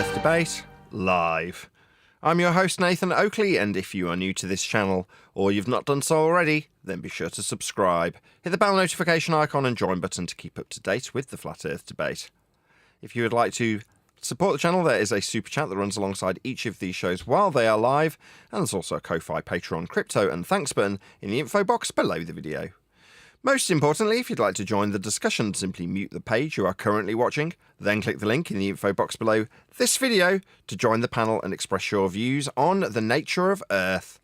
Earth debate live. I'm your host Nathan Oakley, and if you are new to this channel or you've not done so already, then be sure to subscribe, hit the bell notification icon and join button to keep up to date with the Flat Earth debate. If you would like to support the channel, there is a super chat that runs alongside each of these shows while they are live, and there's also a Ko-Fi, Patreon, crypto and thanks button in the info box below the video. Most importantly, if you'd like to join the discussion, simply mute the page you are currently watching, then click the link in the info box below this video to join the panel and express your views on the nature of Earth.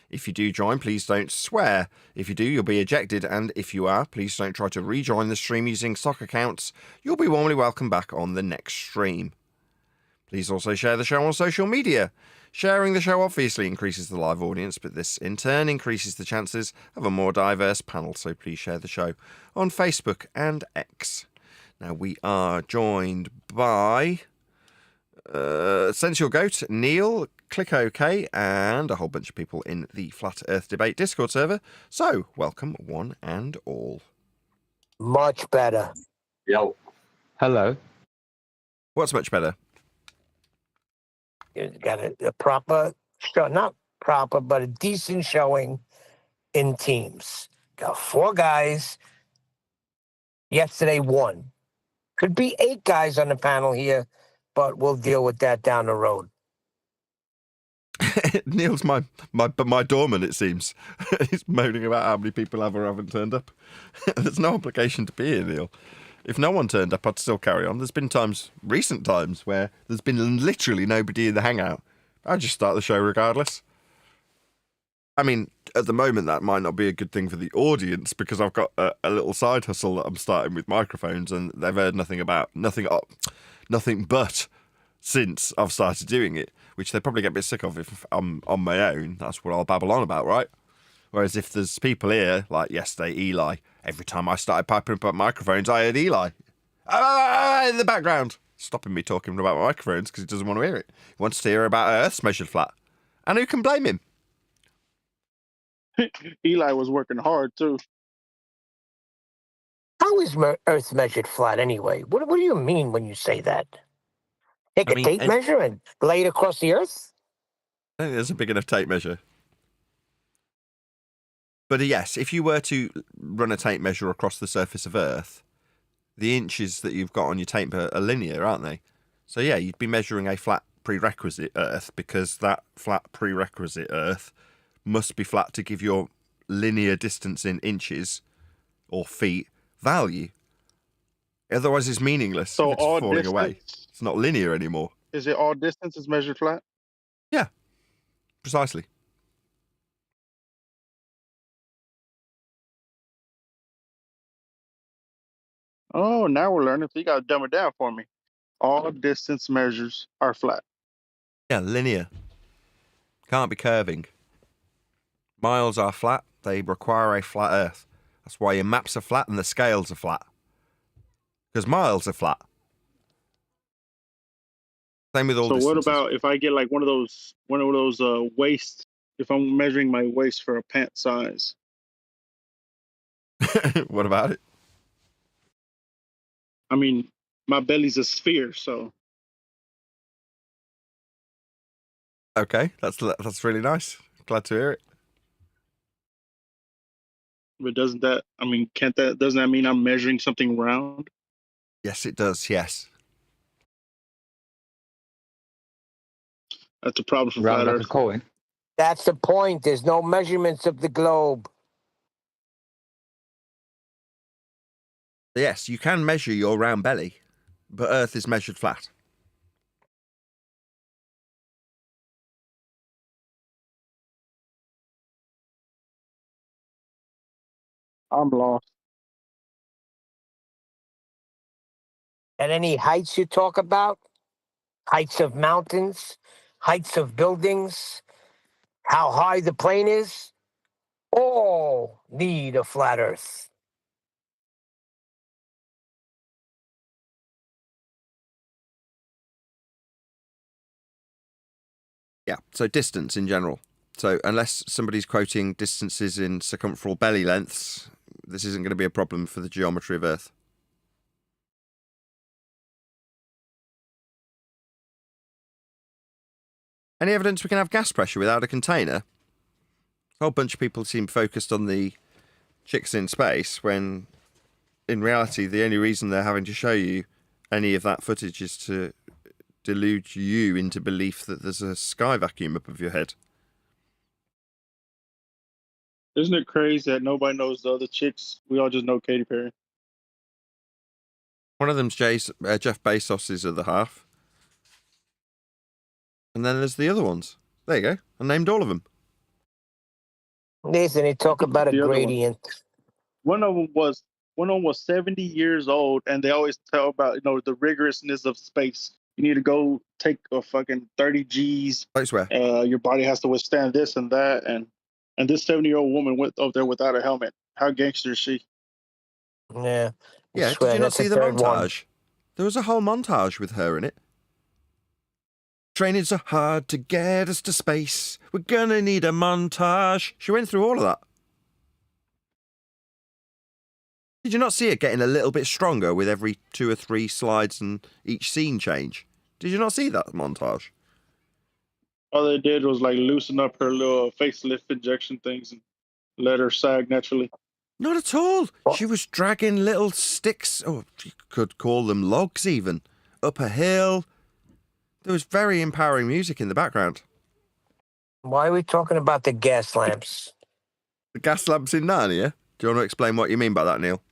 If you do join, please don't swear. If you do, you'll be ejected, and if you are, please don't try to rejoin the stream using stock accounts. You'll be warmly welcome back on the next stream. Please also share the show on social media. Sharing the show obviously increases the live audience, but this in turn increases the chances of a more diverse panel, so please share the show on Facebook and X. Now we are joined by Sensual Goat, Neil, Click OK, and a whole bunch of people in the Flat Earth Debate Discord server. So, welcome one and all. Much better. Yo. Hello. What's much better? You got a proper show, not proper, but a decent showing in teams. Got 4 guys. Yesterday, 1. Could be 8 guys on the panel here, but we'll deal with that down the road. Neil's my doorman, it seems. He's moaning about how many people have or haven't turned up. There's no obligation to be here, Neil. If no one turned up, I'd still carry on. There's been recent times, where there's been literally nobody in the hangout. I'd just start the show regardless. I mean, at the moment, that might not be a good thing for the audience, because I've got a little side hustle that I'm starting with microphones, and they've heard nothing but since I've started doing it, which they probably get a bit sick of if I'm on my own. That's what I'll babble on about, right? Whereas if there's people here, like yesterday, Eli, every time I started piping up microphones, I heard Eli in the background, stopping me talking about microphones because he doesn't want to hear it. He wants to hear about Earth's measured flat. And who can blame him? Eli was working hard, too. How is Earth measured flat anyway? What do you mean when you say that? Take a tape measure and lay it across the Earth? I think there's a big enough tape measure. But yes, if you were to run a tape measure across the surface of Earth, the inches that you've got on your tape are linear, aren't they? So yeah, you'd be measuring a flat prerequisite Earth, because that flat prerequisite Earth must be flat to give your linear distance in inches or feet value. Otherwise, it's meaningless. So it's all falling distance, away. It's not linear anymore. Is it all distance is measured flat? Yeah, precisely. Oh, now we're learning. So you got to dumb it down for me. All distance measures are flat. Yeah, linear. Can't be curving. Miles are flat. They require a flat Earth. That's why your maps are flat and the scales are flat. Because miles are flat. Same with all So distances. what about if I get like one of those waist? If I'm measuring my waist for a pant size, What about it? I mean, my belly's a sphere, so Okay, that's really nice. Glad to hear it. but doesn't that? I mean, doesn't that mean I'm measuring something round? Yes, it does. Yes. That's a problem for Round flat like a Earth. coin. That's the point. There's no measurements of the globe. Yes, you can measure your round belly, but Earth is measured flat. I'm lost. And any heights you talk about? Heights of mountains? Heights of buildings? How high the plane is? All need a flat Earth. Yeah, so distance in general. So unless somebody's quoting distances in circumferential belly lengths, this isn't going to be a problem for the geometry of Earth. Any evidence we can have gas pressure without a container? A whole bunch of people seem focused on the chicks in space, when in reality the only reason they're having to show you any of that footage is to delude you into belief that there's a sky vacuum above your head. Isn't it crazy that nobody knows the other chicks? We all just know Katy Perry. One of them's Jeff Bezos' other half. And then there's the other ones. There you go. I named all of them. Nathan, they talk about a The other one. gradient. One of them was 70 years old, and they always tell about the rigorousness of space. You need to go take a fucking 30 G's. I swear. Your body has to withstand this and that, and this 70-year-old woman went up there without a helmet. How gangster is she? Yeah. Yeah, swear, did you not that's see the the third montage? one. There was a whole montage with her in it. Training's so hard to get us to space. We're gonna need a montage. She went through all of that. Did you not see it getting a little bit stronger with every 2 or 3 slides and each scene change? Did you not see that montage? All they did was like loosen up her little facelift injection things and let her sag naturally. Not at all. What? She was dragging little sticks, or you could call them logs even, up a hill. There was very empowering music in the background. Why are we talking about the gas lamps? The gas lamps in Narnia? Do you want to explain what you mean by that, Neil?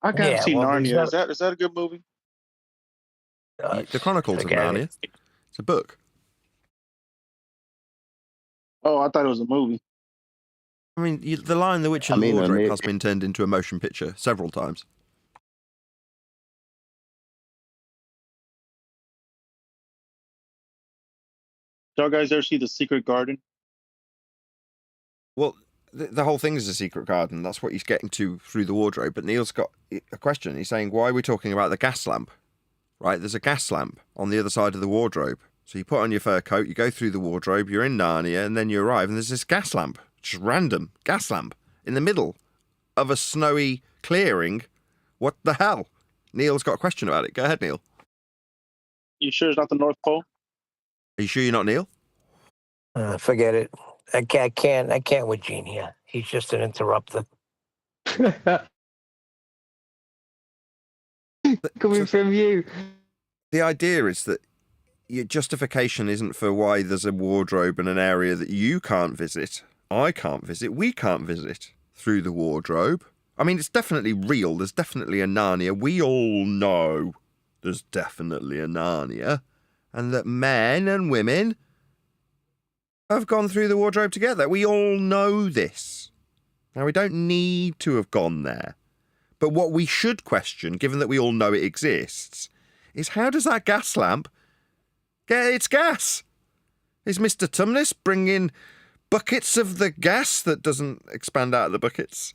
I gotta Yeah, see well, there's Narnia. no- Is that a good movie? The Chronicles of forget Narnia. it. It's a book. Oh, I thought it was a movie. I mean, The Lion, the Witch and the mean, Wardrobe Nick. has been turned into a motion picture several times. Did y'all guys ever see The Secret Garden? Well, the whole thing is a secret garden. That's what he's getting to through the wardrobe. But Neil's got a question. He's saying, why are we talking about the gas lamp? Right, there's a gas lamp on the other side of the wardrobe. So you put on your fur coat, you go through the wardrobe, you're in Narnia, and then you arrive, and there's this gas lamp. Just random gas lamp in the middle of a snowy clearing. What the hell? Neil's got a question about it. Go ahead, Neil. You sure it's not the North Pole? Are you sure you're not Neil? Forget it. I can't with Gene here. He's just an interrupter. Coming from you. The idea is that your justification isn't for why there's a wardrobe in an area that you can't visit, I can't visit, we can't visit through the wardrobe. I mean, it's definitely real. There's definitely a Narnia. We all know there's definitely a Narnia. And that men and women have gone through the wardrobe together. We all know this. Now, we don't need to have gone there. But what we should question, given that we all know it exists, is how does that gas lamp get its gas? Is Mr. Tumnus bringing buckets of the gas that doesn't expand out of the buckets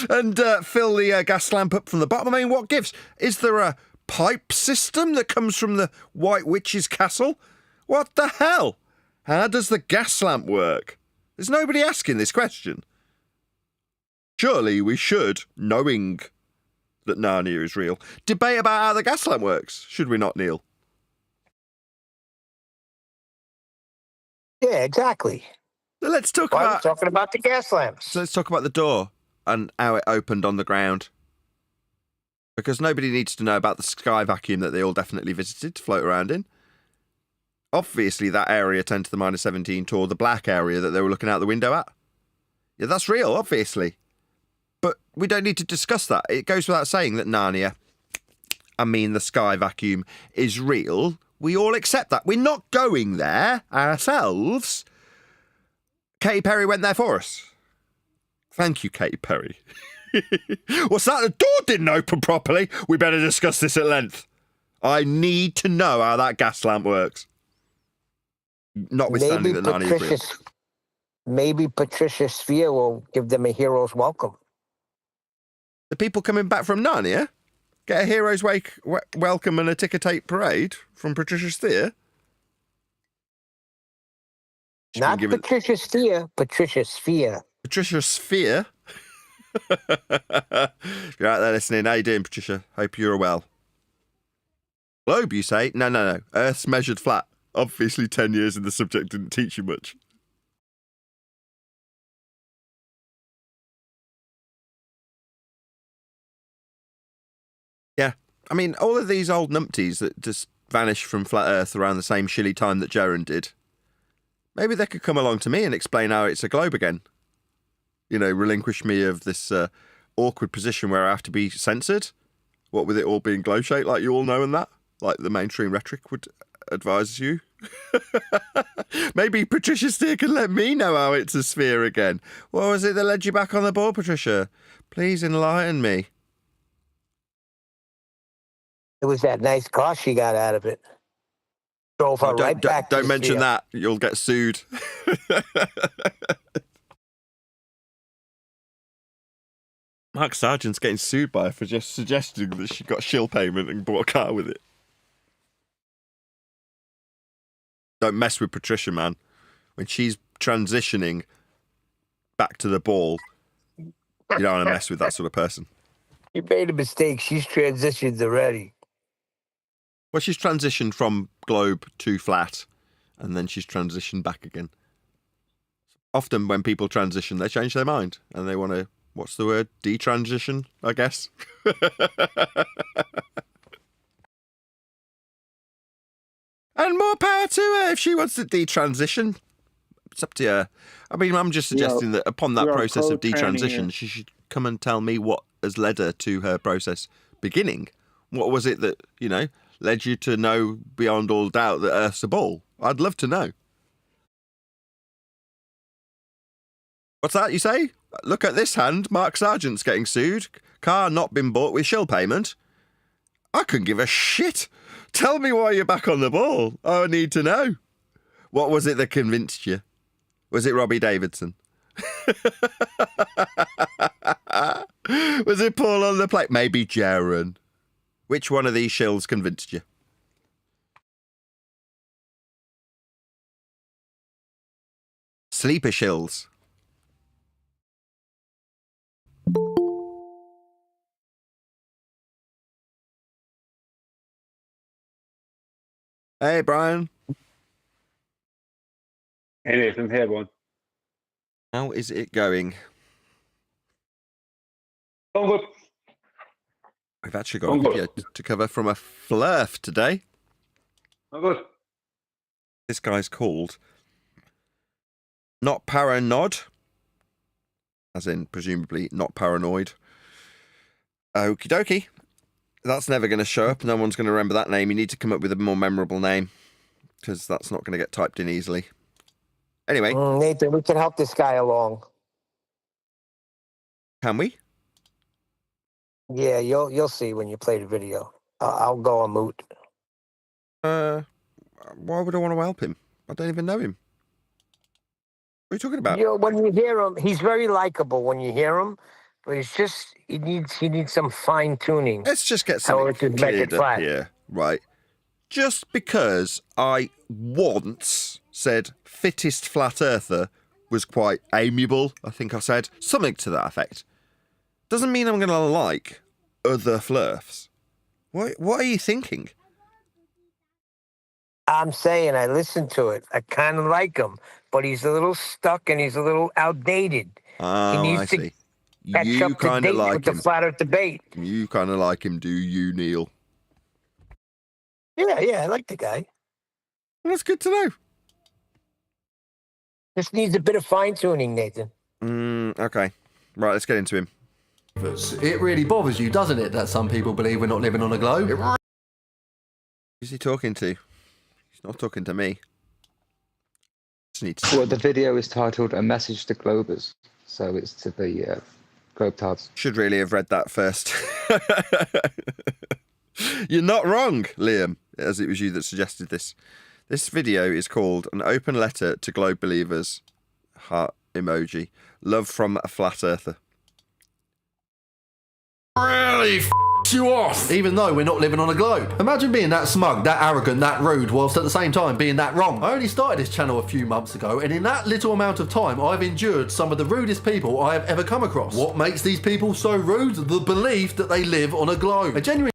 and fill the gas lamp up from the bottom? I mean, what gives? Is there a pipe system that comes from the White Witch's castle? What the hell? How does the gas lamp work? There's nobody asking this question. Surely we should, knowing that Narnia is real, debate about how the gas lamp works, should we not, Neil? Yeah, exactly. So let's talk Why are we about. talking about the gas lamps? So let's talk about the door and how it opened on the ground. Because nobody needs to know about the sky vacuum that they all definitely visited to float around in. Obviously, that area 10 to the minus 17 tore the black area that they were looking out the window at. Yeah, that's real, obviously. But we don't need to discuss that. It goes without saying that Narnia, I mean the sky vacuum, is real. We all accept that. We're not going there ourselves. Katy Perry went there for us. Thank you, Katy Perry. What's that? The door didn't open properly. We better discuss this at length. I need to know how that gas lamp works. Notwithstanding that Narnia is real. Maybe Patricia Sphere will give them a hero's welcome. The people coming back from Narnia get a hero's welcome and a ticker tape parade from Patricia Steer. She's Not been given- Patricia Sphere, Patricia Sphere. Patricia Sphere. You're out there listening. How you doing, Patricia? Hope you're well. Globe, you say? No. Earth's measured flat. Obviously 10 years in the subject didn't teach you much. Yeah, I mean, all of these old numpties that just vanished from flat Earth around the same shilly time that Jaron did, maybe they could come along to me and explain how it's a globe again. You know, relinquish me of this awkward position where I have to be censored. What with it all being globe-shaped, like you all know, and that, like the mainstream rhetoric would advise you. Maybe Patricia Steer can let me know how it's a sphere again. What was it that led you back on the ball, Patricia? Please enlighten me. It was that nice car she got out of it. Drove her right back. Don't mention that. You'll get sued. Mark Sargent's getting sued by her for just suggesting that she got shill payment and bought a car with it. Don't mess with Patricia, man. When she's transitioning back to the ball, you don't want to mess with that sort of person. You made a mistake. She's transitioned already. Well, she's transitioned from globe to flat, and then she's transitioned back again. Often when people transition, they change their mind, and they want to, what's the word? Detransition, I guess. And more power to her if she wants to detransition. It's up to her. I mean, I'm just suggesting that upon that process of detransition, she should come and tell me what has led her to her process beginning. What was it that, you know, led you to know beyond all doubt that Earth's a ball? I'd love to know. What's that you say? Look at this hand. Mark Sargent's getting sued. Car not been bought with shill payment. I couldn't give a shit. Tell me why you're back on the ball. I need to know. What was it that convinced you? Was it Robbie Davidson? Was it Paul on the plate? Maybe Jaron. Which one of these shills convinced you? Sleeper shills. Hey, Brian. Hey, Nathan. Hey, everyone. How is it going? Oh, good. We've actually got a video to cover from a flurf today. Oh, good. This guy's called Not Paranod, as in presumably not paranoid. Okie dokie. That's never going to show up. No one's going to remember that name. You need to come up with a more memorable name, because that's not going to get typed in easily. Anyway. Nathan, we can help this guy along. Can we? Yeah, you'll see when you play the video. I'll go on mute. Why would I want to help him? I don't even know him. What are you talking about? You know, when you hear him, he's very likable when you hear him, but it's just he needs some fine tuning. Let's just get something cleared up here, right? Just because I once said fittest flat earther was quite amiable, I think I said something to that effect, doesn't mean I'm going to like other flirfs. What are you thinking? I'm saying I listened to it. I kind of like him, but he's a little stuck and he's a little outdated. Oh, he needs I see. To catch You up to kind date of like with him. the flat earth debate. You kind of like him, do you, Neil? Yeah, I like the guy. Well, that's good to know. Just needs a bit of fine tuning, Nathan. Okay. Right, let's get into him. It really bothers you, doesn't it, that some people believe we're not living on a globe? Who's he talking to? He's not talking to me. Just need Well, the video is titled "A Message to Globers," so it's to the globetards. Should really have read that first. You're not wrong, Liam, as it was you that suggested this. This video is called An Open Letter to Globe Believers. Heart emoji. Love from a Flat Earther. Really you off, even though we're not living on a globe. Imagine being that smug, that arrogant, that rude, whilst at the same time being that wrong. I only started this channel a few months ago, and in that little amount of time I've endured some of the rudest people I have ever come across. What makes these people so rude? The belief that they live on a globe. A genuine...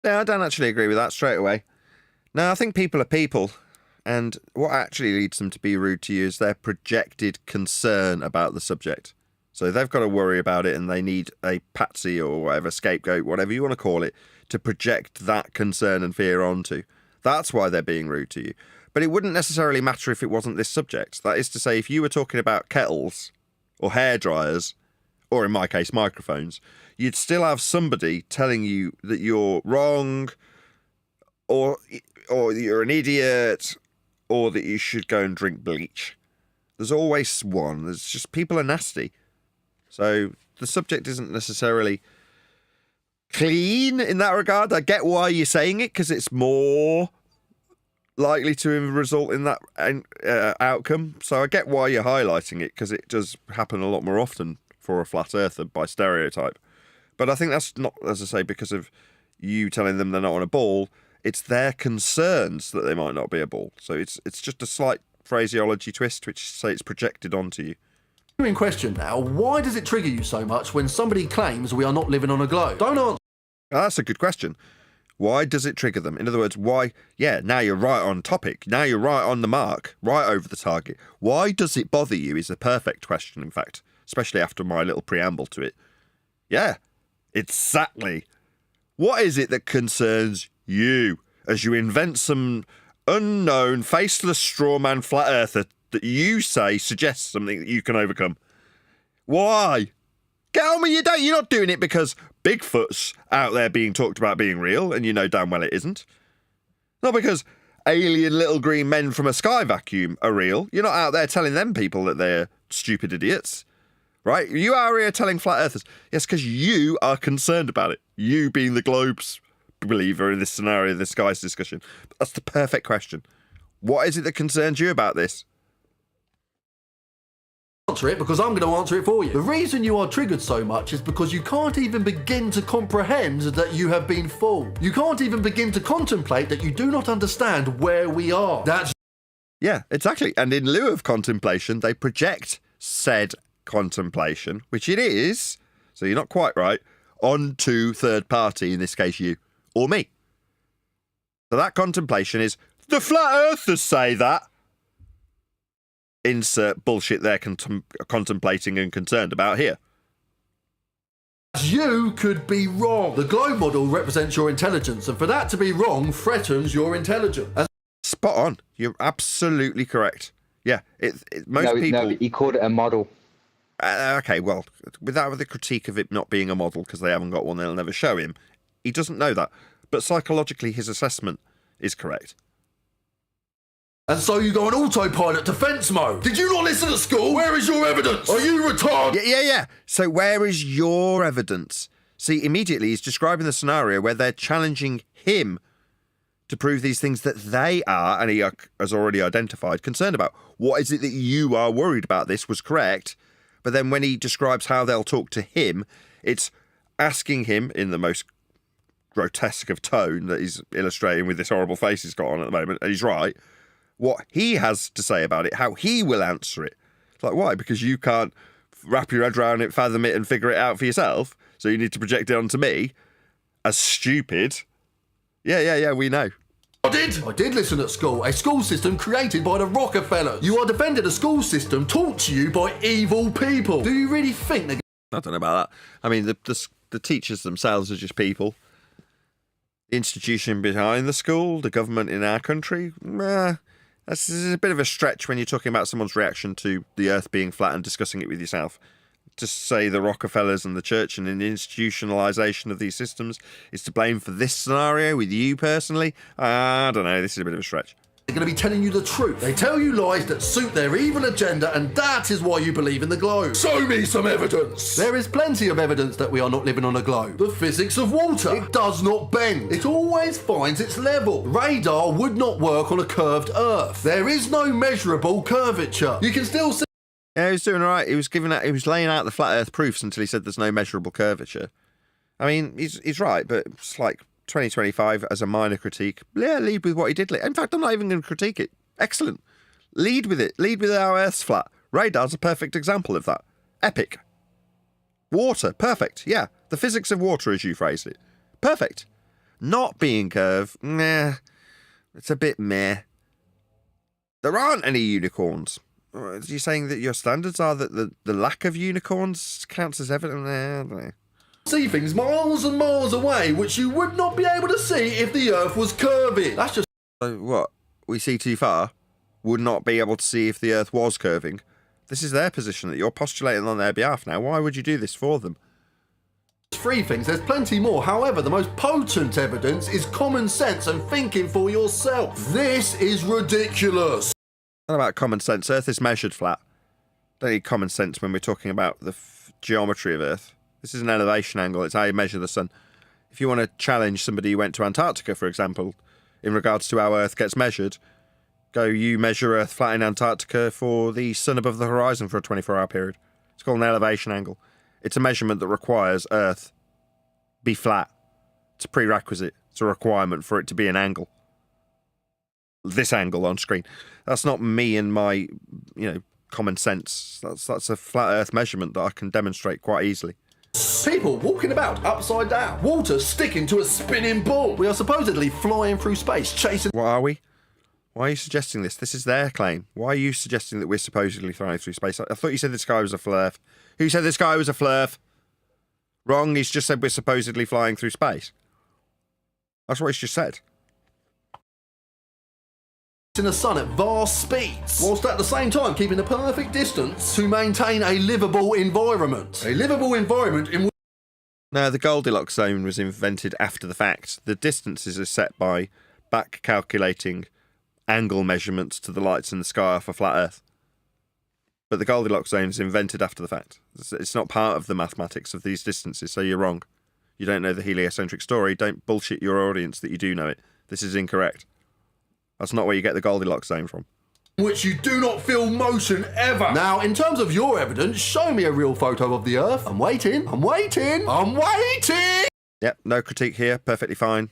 Yeah, I don't actually agree with that straight away. No, I think people are people. And what actually leads them to be rude to you is their projected concern about the subject. So they've got to worry about it and they need a patsy or whatever, scapegoat, whatever you want to call it, to project that concern and fear onto. That's why they're being rude to you. But it wouldn't necessarily matter if it wasn't this subject. That is to say, if you were talking about kettles or hair dryers, or in my case, microphones, you'd still have somebody telling you that you're wrong, or you're an idiot, or that you should go and drink bleach. There's always one. There's just, people are nasty. So the subject isn't necessarily clean in that regard. I get why you're saying it, because it's more likely to result in that outcome. So I get why you're highlighting it, because it does happen a lot more often for a flat earther by stereotype. But I think that's not, as I say, because of you telling them they're not on a ball. It's their concerns that they might not be a ball. So it's just a slight phraseology twist, which say it's projected onto you. In question now, why does it trigger you so much when somebody claims we are not living on a globe? Don't answer. That's a good question. Why does it trigger them? In other words, why? Yeah, now you're right on topic. Now you're right on the mark, right over the target. Why does it bother you is the perfect question, in fact, especially after my little preamble to it. Yeah, exactly. What is it that concerns you as you invent some unknown, faceless strawman flat earther that you say suggests something that you can overcome? Why? Get on with your day. You're not doing it because Bigfoot's out there being talked about being real, and you know damn well it isn't. Not because alien little green men from a sky vacuum are real. You're not out there telling them people that they're stupid idiots. Right? You are here telling flat earthers. Yes, because you are concerned about it. You being the globe's believer in this scenario, this guy's discussion. But that's the perfect question. What is it that concerns you about this? Answer it because I'm going to answer it for you. The reason you are triggered so much is because you can't even begin to comprehend that you have been fooled. You can't even begin to contemplate that you do not understand where we are. Yeah, exactly. And in lieu of contemplation, they project said contemplation, which it is, so you're not quite right, onto third party, in this case you or me. So that contemplation is, the flat earthers say that. Insert bullshit they're contemplating and concerned about here. You could be wrong. The globe model represents your intelligence, and for that to be wrong threatens your intelligence. Spot on. You're absolutely correct. Yeah, most people... No, he called it a model. Okay, well, without the critique of it not being a model, because they haven't got one, they'll never show him. He doesn't know that. But psychologically, his assessment is correct. And so you go on autopilot defense mode. Did you not listen at school? Where is your evidence? Are you retarded? Yeah. So where is your evidence? See, immediately he's describing the scenario where they're challenging him to prove these things that they are, and he has already identified, concerned about. What is it that you are worried about? This was correct. But then when he describes how they'll talk to him, it's asking him in the most grotesque of tone that he's illustrating with this horrible face he's got on at the moment, and he's right, what he has to say about it, how he will answer it. It's like, why? Because you can't wrap your head around it, fathom it, and figure it out for yourself, so you need to project it onto me as stupid. Yeah, we know. I did listen at school. A school system created by the Rockefellers. You are defending a school system taught to you by evil people. Do you really think they're... I don't know about that. I mean, the teachers themselves are just people. The institution behind the school, the government in our country, that's a bit of a stretch when you're talking about someone's reaction to the earth being flat and discussing it with yourself. To say the Rockefellers and the church and the institutionalisation of these systems is to blame for this scenario with you personally, I don't know, this is a bit of a stretch. They're going to be telling you the truth. They tell you lies that suit their evil agenda, and that is why you believe in the globe. Show me some evidence. There is plenty of evidence that we are not living on a globe. The physics of water. It does not bend. It always finds its level. Radar would not work on a curved Earth. There is no measurable curvature. You can still see... Yeah, he was doing all right. He was laying out the flat Earth proofs until he said there's no measurable curvature. I mean, he's right, but it's like 2025 as a minor critique. Yeah, lead with what he did. In fact, I'm not even going to critique it. Excellent. Lead with it. Lead with how Earth's flat. Radar's a perfect example of that. Epic. Water, perfect. Yeah, the physics of water, as you phrased it. Perfect. Not being curved, nah. It's a bit meh. There aren't any unicorns. Are you saying that your standards are that the lack of unicorns counts as evidence? I don't know. See things miles and miles away, which you would not be able to see if the Earth was curving. That's just... So what? We see too far? Would not be able to see if the Earth was curving? This is their position that you're postulating on their behalf now. Why would you do this for them? Three things. There's plenty more. However, the most potent evidence is common sense and thinking for yourself. This is ridiculous. What about common sense? Earth is measured flat. Don't need common sense when we're talking about the geometry of Earth. This is an elevation angle. It's how you measure the sun. If you want to challenge somebody who went to Antarctica, for example, in regards to how Earth gets measured, go you measure Earth flat in Antarctica for the sun above the horizon for a 24-hour period. It's called an elevation angle. It's a measurement that requires Earth be flat. It's a prerequisite. It's a requirement for it to be an angle. This angle on screen. That's not me and my, common sense. That's a flat Earth measurement that I can demonstrate quite easily. People walking about upside down. Water sticking to a spinning ball. We are supposedly flying through space, chasing... What are we? Why are you suggesting this? This is their claim. Why are you suggesting that we're supposedly flying through space? I thought you said this guy was a flurf. Who said this guy was a flurf? Wrong, he's just said we're supposedly flying through space. That's what he's just said. In the sun at vast speeds, whilst at the same time keeping the perfect distance to maintain a livable environment. A livable environment in which... No, the Goldilocks zone was invented after the fact. The distances are set by back calculating angle measurements to the lights in the sky off a flat Earth. But the Goldilocks zone is invented after the fact. It's not part of the mathematics of these distances, so you're wrong. You don't know the heliocentric story. Don't bullshit your audience that you do know it. This is incorrect. That's not where you get the Goldilocks zone from. Which you do not feel motion ever. Now, in terms of your evidence, show me a real photo of the Earth. I'm waiting. I'm waiting. I'm waiting. Yep, no critique here. Perfectly fine.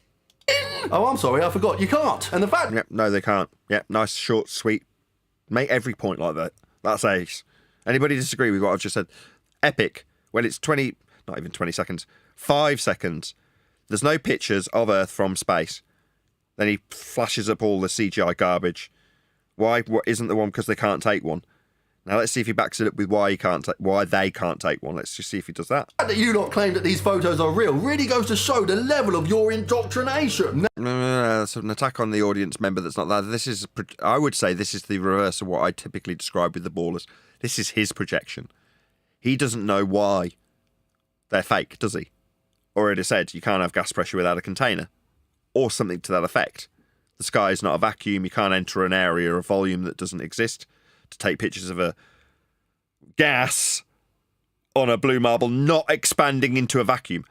Oh, I'm sorry, I forgot. You can't. And the fact... Yep, no, they can't. Yep, nice, short, sweet. Make every point like that. That's ace. Anybody disagree with what I've just said? Epic. When it's 20... Not even 20 seconds. 5 seconds. There's no pictures of Earth from space. Then he flashes up all the CGI garbage. Why? What isn't the one because they can't take one? Now let's see if he backs it up with why they can't take one. Let's just see if he does that. The fact that you not claim that these photos are real really goes to show the level of your indoctrination. No, that's an attack on the audience member that's not that. This is, I would say this is the reverse of what I typically describe with the ballers. This is his projection. He doesn't know why they're fake, does he? Already said you can't have gas pressure without a container. Or something to that effect. The sky is not a vacuum. You can't enter an area of volume that doesn't exist to take pictures of a gas on a blue marble not expanding into a vacuum.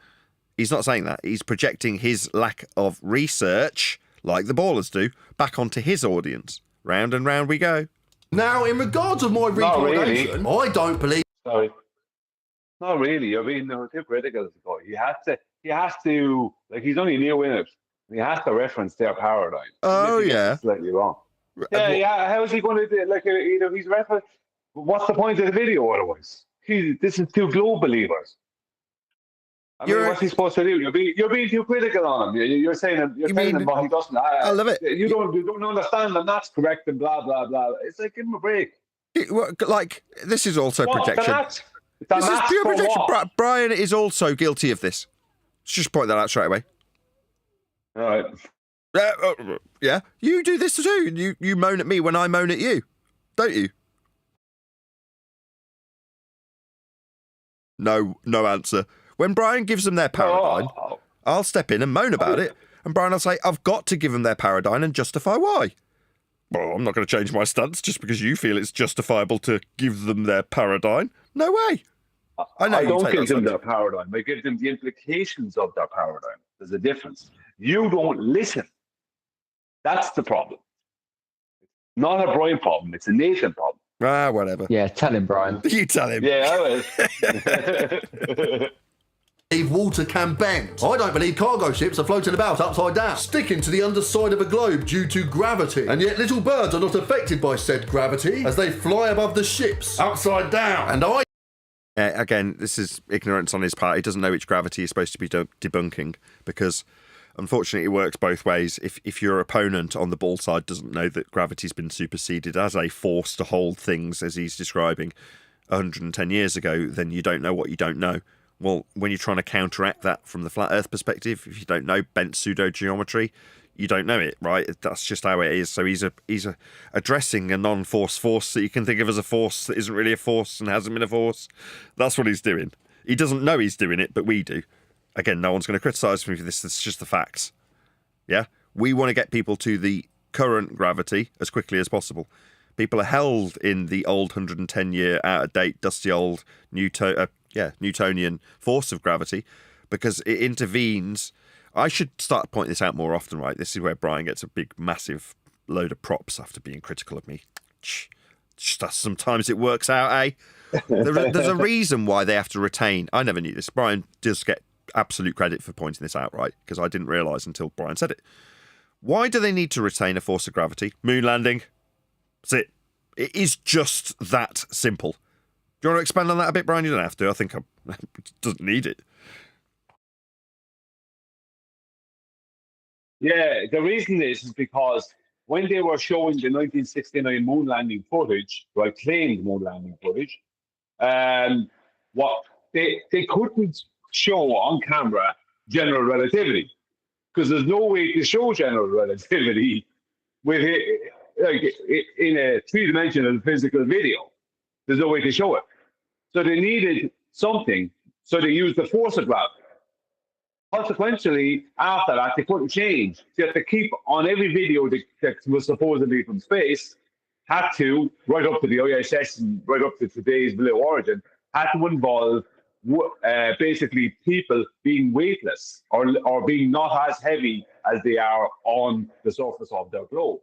He's not saying that. He's projecting his lack of research, like the ballers do, back onto his audience. Round and round we go. Now, in regards of my retardation, I don't believe... Sorry. Not really. You're being too critical of the guy. He has to, like, he's only near winners. He has to reference their paradigm. Oh, yeah. Slightly wrong. Yeah. How is he going to do it? Like, he's reference. What's the point of the video otherwise? This is two globe believers. I mean, what's he supposed to do? You're being too critical on him. You're saying him what he doesn't. I love it. You don't understand and that's correct and blah blah blah. It's like, give him a break. This is also projection. This is pure projection. Brian is also guilty of this. Let's just point that out straight away. All right. Yeah, you do this too. You moan at me when I moan at you, don't you? No answer. When Brian gives them their paradigm, I'll step in and moan about it, and Brian will say, I've got to give them their paradigm and justify why. Well, I'm not going to change my stance just because you feel it's justifiable to give them their paradigm. No way. I don't give them their paradigm. I give them the implications of their paradigm. There's a difference. You don't listen. That's the problem. Not a Brian problem. It's a Nathan problem. Whatever. Yeah, tell him, Brian. You tell him. Yeah, I will. believe water can bend. I don't believe cargo ships are floating about upside down, sticking to the underside of a globe due to gravity. And yet little birds are not affected by said gravity as they fly above the ships, upside down. And again, this is ignorance on his part. He doesn't know which gravity he's supposed to be debunking because unfortunately, it works both ways. If your opponent on the ball side doesn't know that gravity's been superseded as a force to hold things, as he's describing 110 years ago, then you don't know what you don't know. Well, when you're trying to counteract that from the flat Earth perspective, if you don't know bent pseudo-geometry, you don't know it, right? That's just how it is. So he's addressing a non-force force that you can think of as a force that isn't really a force and hasn't been a force. That's what he's doing. He doesn't know he's doing it, but we do. Again, no one's going to criticise me for this. It's just the facts. Yeah? We want to get people to the current gravity as quickly as possible. People are held in the old 110-year, out-of-date, dusty old Newtonian force of gravity because it intervenes. I should start pointing this out more often, right? This is where Brian gets a big, massive load of props after being critical of me. Sometimes it works out, eh? There's a reason why they have to retain. I never knew this. Brian does get absolute credit for pointing this out, right? Because I didn't realise until Brian said it. Why do they need to retain a force of gravity? Moon landing. That's it. It is just that simple. Do you want to expand on that a bit, Brian? You don't have to. I think doesn't need it. Yeah, the reason is because when they were showing the 1969 moon landing footage, right, claimed moon landing footage, what they couldn't show on camera general relativity because there's no way to show general relativity with it, like in a three-dimensional physical video. There's no way to show it. So they needed something. So they used the force of gravity. Consequently, after that, they couldn't change. They had to keep on every video that was supposedly from space, had to, right up to the ISS and right up to today's Blue Origin, had to involve basically people being weightless or being not as heavy as they are on the surface of their globe.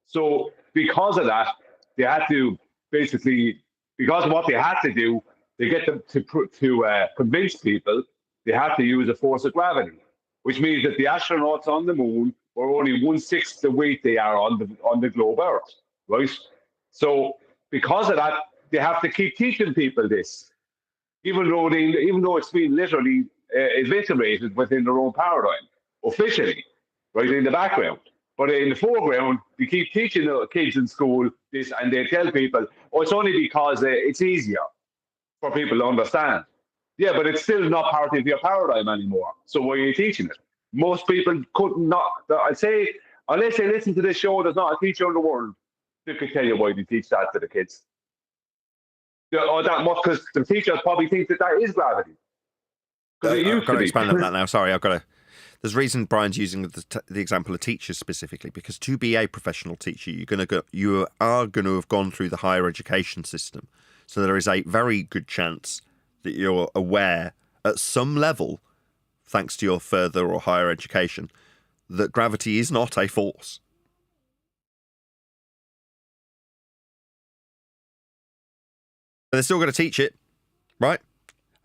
So because of that, they had to basically, because of what they had to do, they get them to convince people they have to use a force of gravity, which means that the astronauts on the moon were only 1/6 the weight they are on the globe Earth, right? So because of that, they have to keep teaching people this, even though it's been literally eviscerated within their own paradigm officially, right in the background. But in the foreground, they keep teaching the kids in school this, and they tell people, "Oh, it's only because it's easier for people to understand." Yeah, but it's still not part of your paradigm anymore. So why are you teaching it? Most people could not. I'd say, unless they listen to this show, there's not a teacher in the world that could tell you why they teach that to the kids. Or that much, because the teachers probably think that is gravity. Because it used to be. Expand on that now. Sorry, I've got to. There's a reason Brian's using the example of teachers specifically, because to be a professional teacher, you are going to have gone through the higher education system. So there is a very good chance that you're aware at some level, thanks to your further or higher education, that gravity is not a force. But they're still going to teach it, right?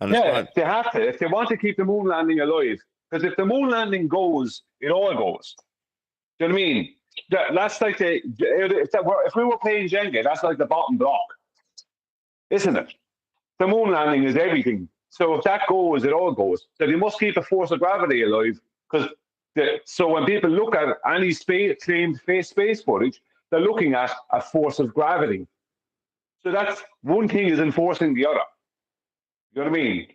And yeah, they have to. If they want to keep the moon landing alive. Because if the moon landing goes, it all goes. Do you know what I mean? That's like if we were playing Jenga, that's like the bottom block, isn't it? The moon landing is everything. So if that goes, it all goes. So they must keep a force of gravity alive. So when people look at any claimed space footage, they're looking at a force of gravity. So that's one thing is enforcing the other. You know what I mean?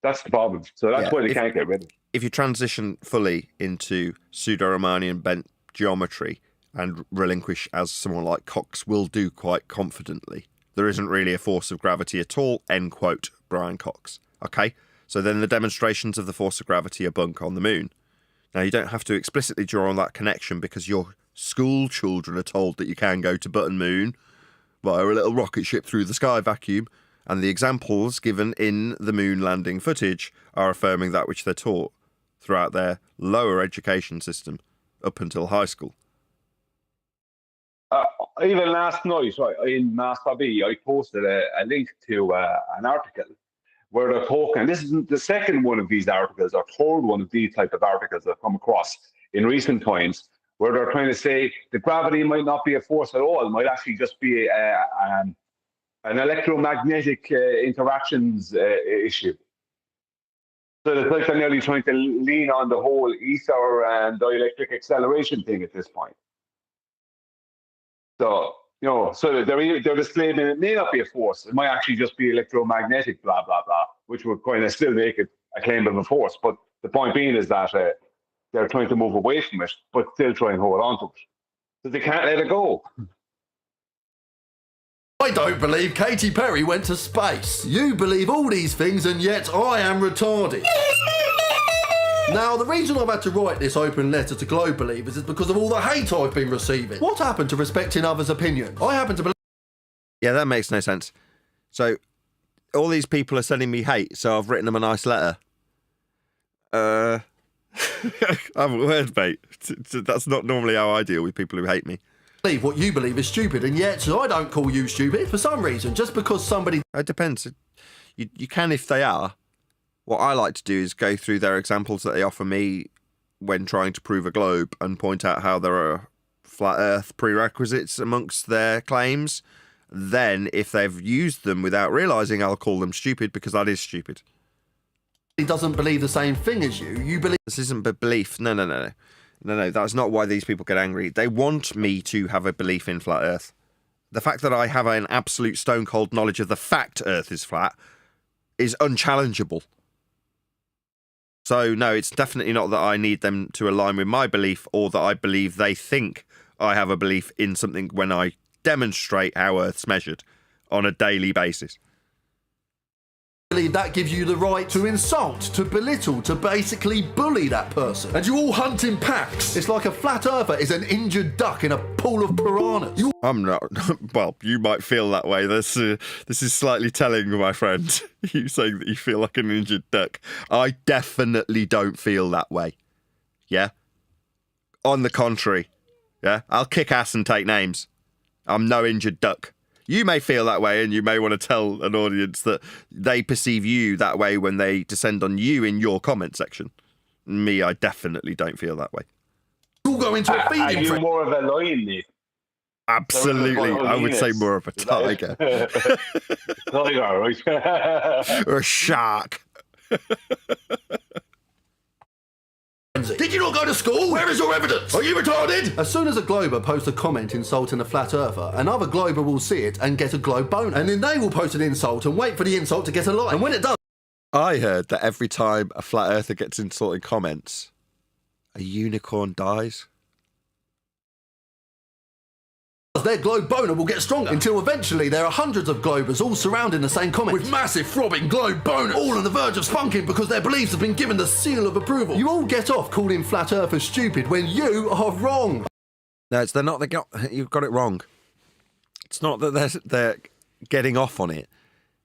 That's the problem. So that's why they can't get rid of it. If you transition fully into pseudo-Riemannian bent geometry and relinquish, as someone like Cox will do quite confidently, there isn't really a force of gravity at all, end quote, Brian Cox. Okay? So then the demonstrations of the force of gravity are bunk on the moon. Now, you don't have to explicitly draw on that connection because your school children are told that you can go to Button Moon via a little rocket ship through the sky vacuum, and the examples given in the moon landing footage are affirming that which they're taught throughout their lower education system up until high school. Even last night, right, in Master B, I posted a link to an article where they're talking. This is the second one of these articles, or third one of these type of articles I've come across in recent times, where they're trying to say that gravity might not be a force at all; it might actually just be an electromagnetic interactions issue. So it's like they're nearly trying to lean on the whole ether and dielectric acceleration thing at this point. So, so they're displaying it may not be a force. It might actually just be electromagnetic, blah, blah, blah, which would kind of still make it a claim of a force. But the point being is that they're trying to move away from it, but still try and hold on to it. So they can't let it go. I don't believe Katy Perry went to space. You believe all these things, and yet I am retarded. Now, the reason I've had to write this open letter to Globe Believers is because of all the hate I've been receiving. What happened to respecting others' opinions? I happen to believe... Yeah, that makes no sense. So, all these people are sending me hate, so I've written them a nice letter. I haven't heard, mate. That's not normally how I deal with people who hate me. Believe what you believe is stupid, and yet I don't call you stupid for some reason, just because somebody... It depends. You can if they are. What I like to do is go through their examples that they offer me when trying to prove a globe and point out how there are flat earth prerequisites amongst their claims. Then, if they've used them without realising, I'll call them stupid because that is stupid. He doesn't believe the same thing as you. You believe... This isn't belief. No, that's not why these people get angry. They want me to have a belief in flat earth. The fact that I have an absolute stone-cold knowledge of the fact earth is flat is unchallengeable. So, no, it's definitely not that I need them to align with my belief or that I believe they think I have a belief in something when I demonstrate how Earth's measured on a daily basis. Believe that gives you the right to insult, to belittle, to basically bully that person. And you all hunt in packs. It's like a flat earther is an injured duck in a pool of piranhas. I'm not. Well, you might feel that way. This is slightly telling, my friend. You saying that you feel like an injured duck. I definitely don't feel that way. Yeah? On the contrary. Yeah? I'll kick ass and take names. I'm no injured duck. You may feel that way, and you may want to tell an audience that they perceive you that way when they descend on you in your comment section. Me, I definitely don't feel that way. You'll go into a feeding... Are you more of a lion, Nick? Absolutely. I would say more of a tiger. Tiger, right? Or a shark. Did you not go to school? Where is your evidence? Are you retarded? As soon as a Glober posts a comment insulting a flat earther, another Glober will see it and get a Globe boner. And then they will post an insult and wait for the insult to get a like. And when it does... I heard that every time a flat earther gets insulting comments, a unicorn dies. Their globe boner will get stronger until eventually there are hundreds of globers all surrounding the same comment with massive throbbing globe boners, all on the verge of spunking because their beliefs have been given the seal of approval. You all get off calling flat earthers stupid when you are wrong. No, they're not. You've got it wrong. It's not that they're getting off on it.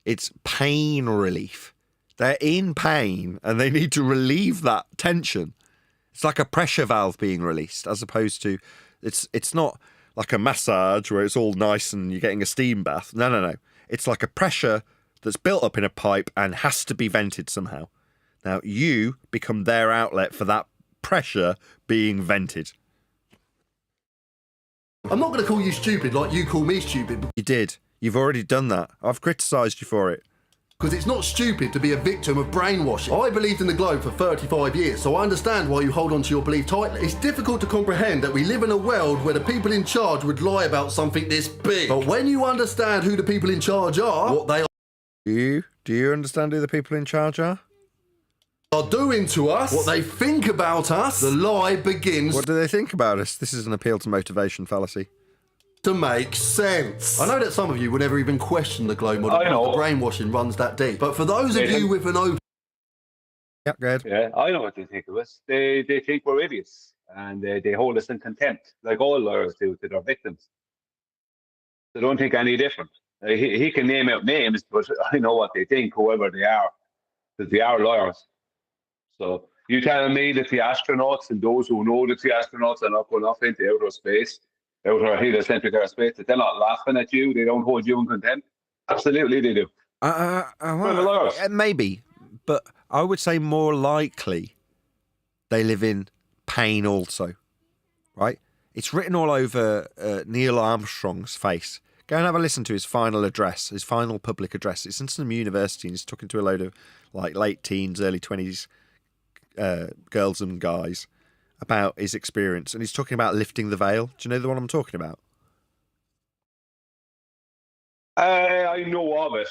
It's pain relief. They're in pain and they need to relieve that tension. It's like a pressure valve being released, as opposed to it's not like a massage where it's all nice and you're getting a steam bath. No. It's like a pressure that's built up in a pipe and has to be vented somehow. Now, you become their outlet for that pressure being vented. I'm not going to call you stupid like you call me stupid. You did. You've already done that. I've criticised you for it. Because it's not stupid to be a victim of brainwashing. I believed in the globe for 35 years, so I understand why you hold on to your belief tightly. It's difficult to comprehend that we live in a world where the people in charge would lie about something this big. But when you understand who the people in charge are, what they are... Do you understand who the people in charge are doing to us, what they think about us, the lie begins... What do they think about us? This is an appeal to motivation fallacy. To make sense. I know that some of you would never even question the globe model. I know. The brainwashing runs that deep. But for those of you with an open... Yeah, good. Yeah, I know what they think of us. They think we're idiots. And they hold us in contempt, like all lawyers do to their victims. They don't think any different. He can name out names, but I know what they think, whoever they are. Because they are lawyers. So you telling me that the astronauts and those who know that the astronauts are not going off into outer space, outer heliocentric airspace, that they're not laughing at you, they don't hold you in contempt? Absolutely they do. Maybe, but I would say more likely they live in pain also, right? It's written all over Neil Armstrong's face Go and have a listen to his final address, his final public address. It's in some university, and he's talking to a load of like late teens, early 20s girls and guys about his experience, and he's talking about lifting the veil. Do you know the one I'm talking about? I know of it,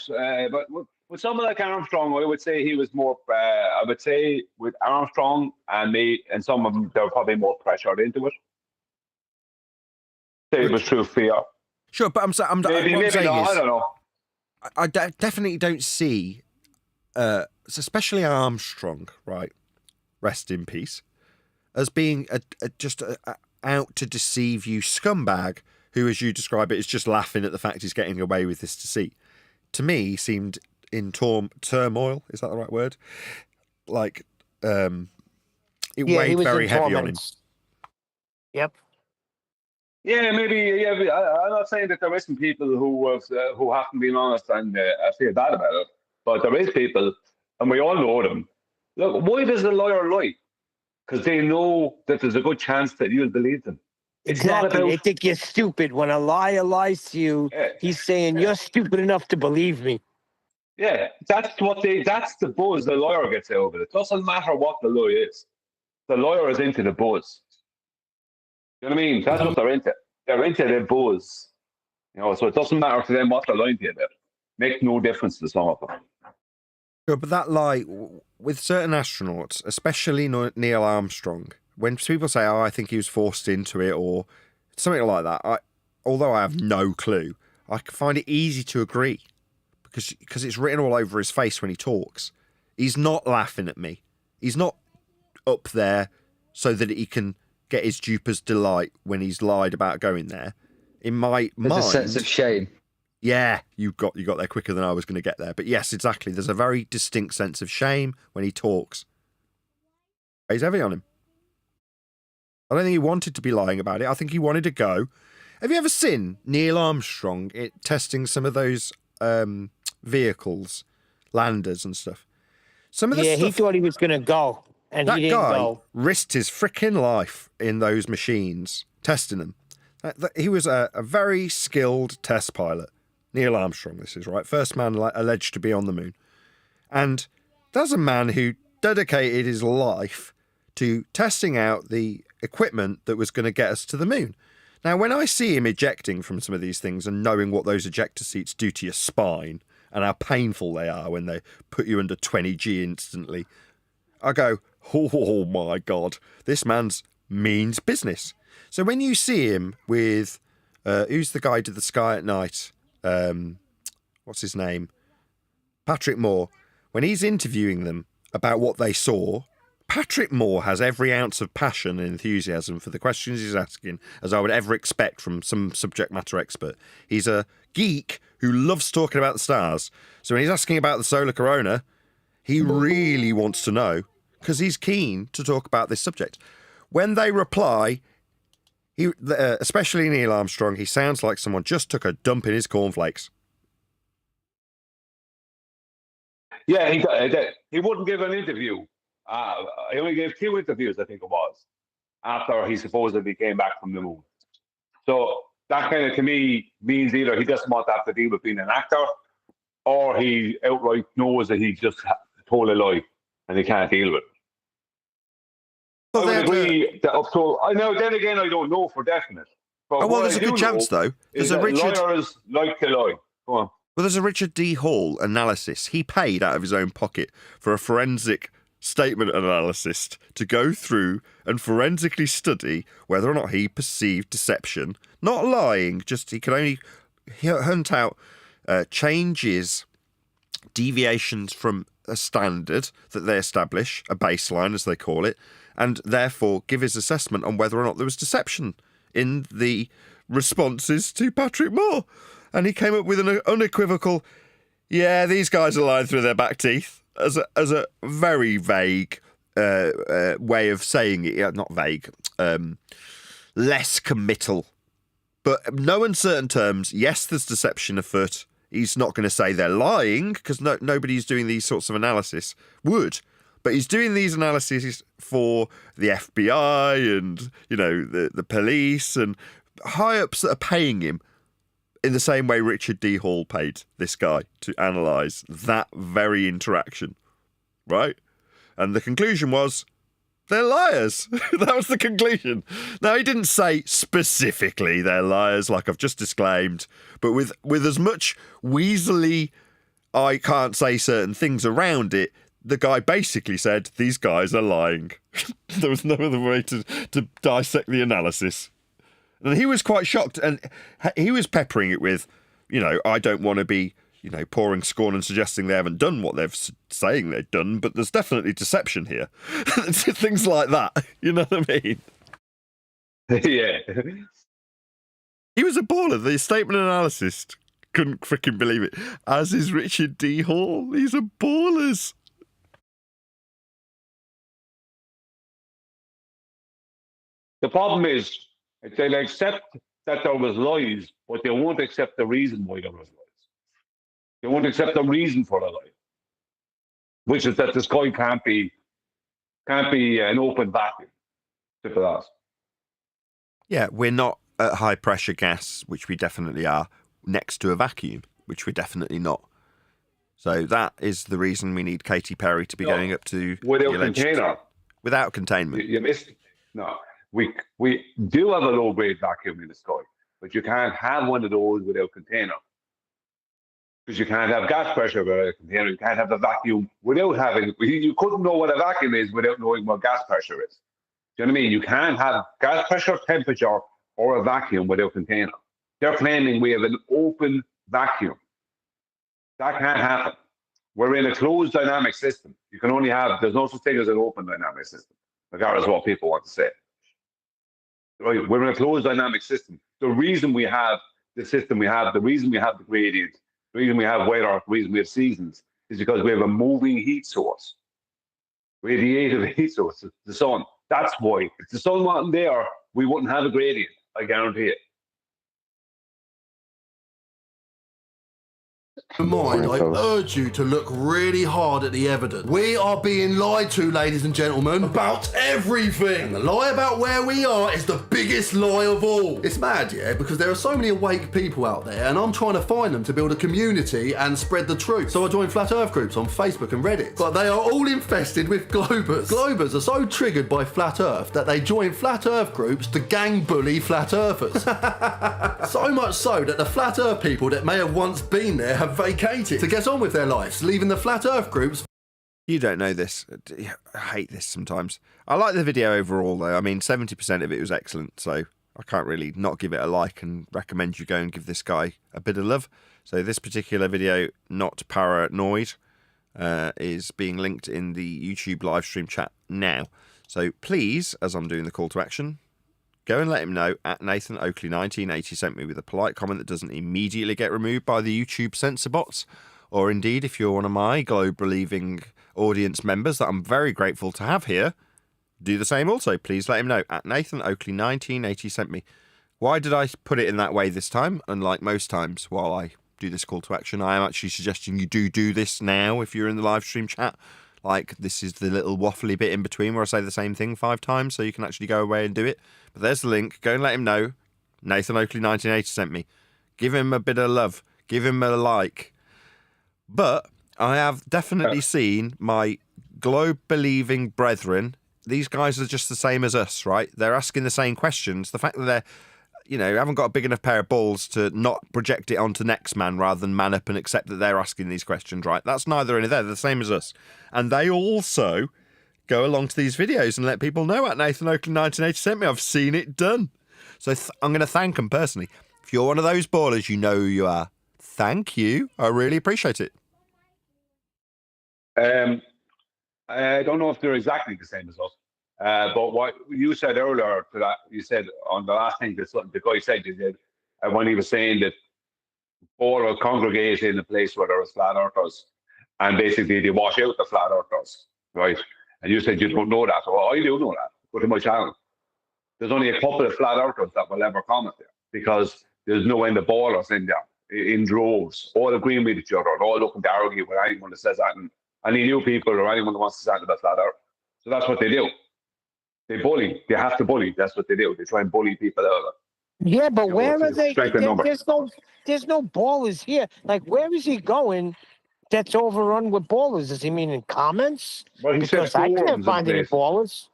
but with someone like Armstrong, I would say he was more. I would say with Armstrong and me, and some of them, they were probably more pressured into it. Say it was through fear. Sure, but maybe I'm not. saying is, I don't know. I definitely don't see, especially Armstrong, right? Rest in peace, as being just out to deceive you scumbag who, as you describe it, is just laughing at the fact he's getting away with this deceit. To me, he seemed in turmoil. Is that the right word? Like, it weighed very heavy on him. Yep. Yeah, maybe. Yeah, I'm not saying that there isn't people who haven't been honest and feel bad about it, but there is people, and we all know them. Look, why does a lawyer lie? Because they know that there's a good chance that you'll believe them. It's Exactly. not about. They think you're stupid. When a liar lies to you, he's saying you're stupid enough to believe me. Yeah, that's the buzz the lawyer gets out of it. It doesn't matter what the lie is. The lawyer is into the buzz. You know what I mean? That's what they're into. They're into the buzz. You know, so it doesn't matter to them what they're lying to you about. Makes no difference to some of them. Sure, but that lie with certain astronauts, especially Neil Armstrong, when people say, "Oh, I think he was forced into it," or something like that, although I have no clue, I find it easy to agree because it's written all over his face when he talks. He's not laughing at me. He's not up there so that he can get his duper's delight when he's lied about going there. In my mind, there's a sense of shame. Yeah, you got there quicker than I was going to get there. But yes, exactly. There's a very distinct sense of shame when he talks. He's heavy on him. I don't think he wanted to be lying about it. I think he wanted to go. Have you ever seen Neil Armstrong testing some of those vehicles, landers and stuff? Some of the stuff, he thought he was going to go, and he didn't go. Risked his freaking life in those machines, testing them. He was a very skilled test pilot. Neil Armstrong, this is right. First man alleged to be on the moon. And there's a man who dedicated his life to testing out the equipment that was going to get us to the moon. Now, when I see him ejecting from some of these things and knowing what those ejector seats do to your spine and how painful they are when they put you under 20G instantly, I go, oh my God, this man's means business. So when you see him with, who's the guy who did the Sky at Night? What's his name? Patrick Moore. When he's interviewing them about what they saw, Patrick Moore has every ounce of passion and enthusiasm for the questions he's asking as I would ever expect from some subject matter expert. He's a geek who loves talking about the stars. So when he's asking about the solar corona, he really wants to know because he's keen to talk about this subject. When they reply, especially Neil Armstrong, he sounds like someone just took a dump in his cornflakes. Yeah, he wouldn't give an interview. He only gave 2 interviews, I think it was, after he supposedly came back from the moon. So that kind of, to me, means either he doesn't want to have to deal with being an actor, or he outright knows that he just told a lie and he can't deal with it. I would agree that up to. I know. Then again, I don't know for definite. But there's a good chance though. There's a Richard. Lawyers like to lie. Go on. Well, there's a Richard D. Hall analysis. He paid out of his own pocket for a forensic statement analyst to go through and forensically study whether or not he perceived deception, not lying. Just he could only hunt out changes, deviations from a standard that they establish, a baseline as they call it, and therefore give his assessment on whether or not there was deception in the responses to Patrick Moore. And he came up with an unequivocal, yeah, these guys are lying through their back teeth, as a very vague way of saying it. Yeah, not vague, less committal. But no uncertain terms, yes, there's deception afoot. He's not going to say they're lying, because nobody's doing these sorts of analysis would. But he's doing these analyses for the FBI and, the police and high-ups that are paying him in the same way Richard D. Hall paid this guy to analyse that very interaction, right? And the conclusion was, they're liars. That was the conclusion. Now, he didn't say specifically they're liars, like I've just disclaimed, but with as much weaselly, I can't say certain things around it, the guy basically said, these guys are lying. There was no other way to dissect the analysis. And he was quite shocked, and he was peppering it with, I don't want to be, pouring scorn and suggesting they haven't done what they're saying they've done, but there's definitely deception here. Things like that, you know what I mean? Yeah. He was a baller. The statement analysis couldn't freaking believe it. As is Richard D. Hall. These are ballers. The problem is, they'll accept that there was lies, but they won't accept the reason why there was lies. They won't accept the reason for the lie, which is that the sky can't be an open vacuum. Simple as. Yeah, we're not at high pressure gas, which we definitely are, next to a vacuum, which we're definitely not. So that is the reason we need Katy Perry to be going up to without container. Without containment. You missed it. No. We do have a low-grade vacuum in the sky, but you can't have one of those without container. Because you can't have gas pressure without a container. You can't have the vacuum without having... You couldn't know what a vacuum is without knowing what gas pressure is. Do you know what I mean? You can't have gas pressure, temperature, or a vacuum without container. They're claiming we have an open vacuum. That can't happen. We're in a closed dynamic system. You can only have... There's no such thing as an open dynamic system, regardless of what people want to say. Right, we're in a closed dynamic system. The reason we have the system we have, the reason we have the gradient, the reason we have weather, the reason we have seasons, is because we have a moving heat source, radiative heat source, the sun. That's why. If the sun wasn't there, we wouldn't have a gradient, I guarantee it. Mind, I urge you to look really hard at the evidence. We are being lied to, ladies and gentlemen, about everything. And the lie about where we are is the biggest lie of all. It's mad, yeah, because there are so many awake people out there, and I'm trying to find them to build a community and spread the truth. So I joined Flat Earth groups on Facebook and Reddit. But they are all infested with globers. Globers are so triggered by Flat Earth that they join Flat Earth groups to gang bully Flat Earthers. So much so that the Flat Earth people that may have once been there have vacated to get on with their lives, leaving the Flat Earth groups. You don't know this. I hate this sometimes. I like the video overall, though. I mean, 70% of it was excellent, so I can't really not give it a like and recommend you go and give this guy a bit of love. So this particular video, Not Paranoid, is being linked in the YouTube live stream chat now. So please, as I'm doing the call to action, go and let him know at Nathan Oakley 1980 sent me with a polite comment that doesn't immediately get removed by the YouTube censor bots. Or indeed, if you're one of my globe-believing audience members that I'm very grateful to have here, do the same also. Please let him know at Nathan Oakley 1980 sent me. Why did I put it in that way this time? Unlike most times while I do this call to action, I am actually suggesting you do this now if you're in the live stream chat. Like, this is the little waffly bit in between where I say the same thing 5 times so you can actually go away and do it. But there's the link. Go and let him know. Nathan Oakley 1980 sent me. Give him a bit of love. Give him a like. But I have definitely seen my globe-believing brethren. These guys are just the same as us, right? They're asking the same questions. The fact that they're, haven't got a big enough pair of balls to not project it onto next man rather than man up and accept that they're asking these questions, right? That's neither in there. They're the same as us. And they also go along to these videos and let people know at Nathan Oakley 1980 sent me. I've seen it done. So I'm going to thank them personally. If you're one of those ballers, you know who you are. Thank you. I really appreciate it. I don't know if they're exactly the same as us. But what you said earlier to that, you said on the last thing that the guy said, when he was saying that all are congregated in a place where there was flat earthers, and basically they wash out the flat earthers, right? And you said you don't know that. Well, I do know that. Go to my channel. There's only a couple of flat earthers that will ever comment there because there's no end of ballers in there, in droves, all agreeing with each other, all looking to argue with anyone that says that, and any new people or anyone that wants to stand about flat earth. So that's what they do. They bully. They have to bully. That's what they do. They try and bully people out of it. Yeah, but where are they? Strength in number. There's no ballers here. Like, where is he going? That's overrun with ballers. Does he mean in comments? Well, he said Because I can't forums and find any places. ballers.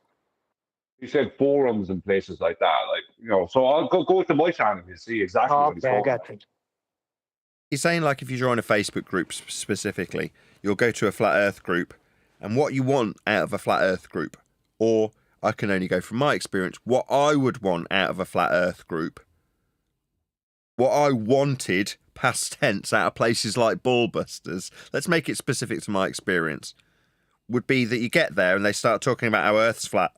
He said forums and places like that. Like, you know, so I'll go to my channel and see exactly what he's Okay, I talking got about. you. He's saying, like, if you join a Facebook group specifically, you'll go to a flat earth group, and what you want out of a flat earth group, or I can only go from my experience, what I would want out of a flat earth group, what I wanted, past tense, out of places like Ballbusters, let's make it specific to my experience, would be that you get there and they start talking about how Earth's flat,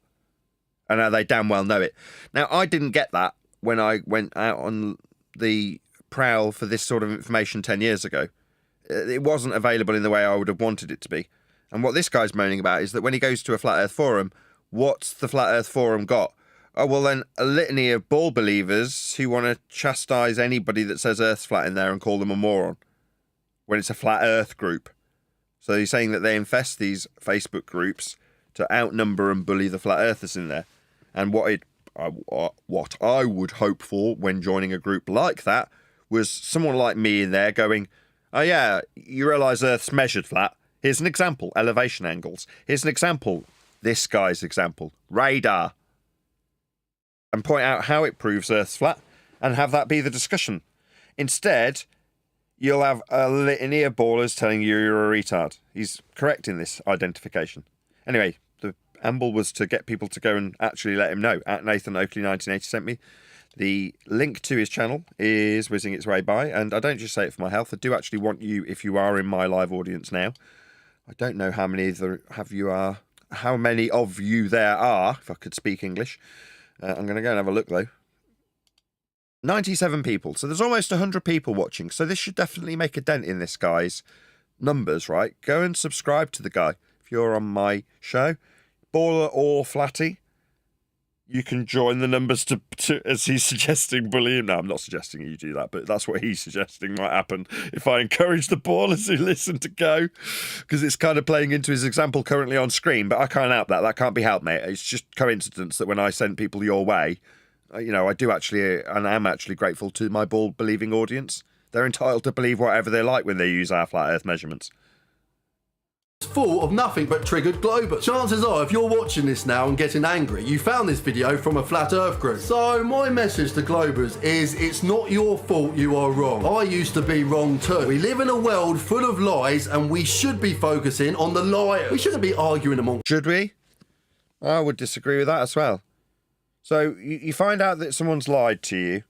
and how they damn well know it. Now, I didn't get that when I went out on the prowl for this sort of information 10 years ago. It wasn't available in the way I would have wanted it to be. And what this guy's moaning about is that when he goes to a flat earth forum, what's the flat earth forum got? Oh, well then, a litany of ball believers who want to chastise anybody that says earth's flat in there and call them a moron, when it's a flat earth group. So he's saying that they infest these Facebook groups to outnumber and bully the flat earthers in there. And what I would hope for when joining a group like that was someone like me in there going, oh yeah, you realise Earth's measured flat. Here's an example, elevation angles. Here's an example, this guy's example, radar. And point out how it proves Earth's flat and have that be the discussion. Instead, you'll have a litany of ballers telling you you're a retard. He's correct in this identification. Anyway, the amble was to get people to go and actually let him know. At Nathan Oakley 1980 sent me. The link to his channel is whizzing its way by, and I don't just say it for my health. I do actually want you, if you are in my live audience now. I don't know how many how many of you there are, if I could speak English. I'm going to go and have a look, though. 97 people. So there's almost 100 people watching. So this should definitely make a dent in this guy's numbers, right? Go and subscribe to the guy. If you're on my show, baller or flatty, you can join the numbers to as he's suggesting, bully him. No, I'm not suggesting you do that, but that's what he's suggesting might happen if I encourage the ballers who listen to go, because it's kind of playing into his example currently on screen, but I can't help that. That can't be helped, mate. It's just coincidence that when I send people your way, you know, I do actually, and I'm actually grateful to my ball-believing audience. They're entitled to believe whatever they like when they use our flat earth measurements. Full of nothing but triggered globers. Chances are, if you're watching this now and getting angry, you found this video from a flat earth group. So my message to globers is, it's not your fault you are wrong. I used to be wrong too. We live in a world full of lies, and we should be focusing on the liars. We shouldn't be arguing among. Should we? I would disagree with that as well. So you find out that someone's lied to you.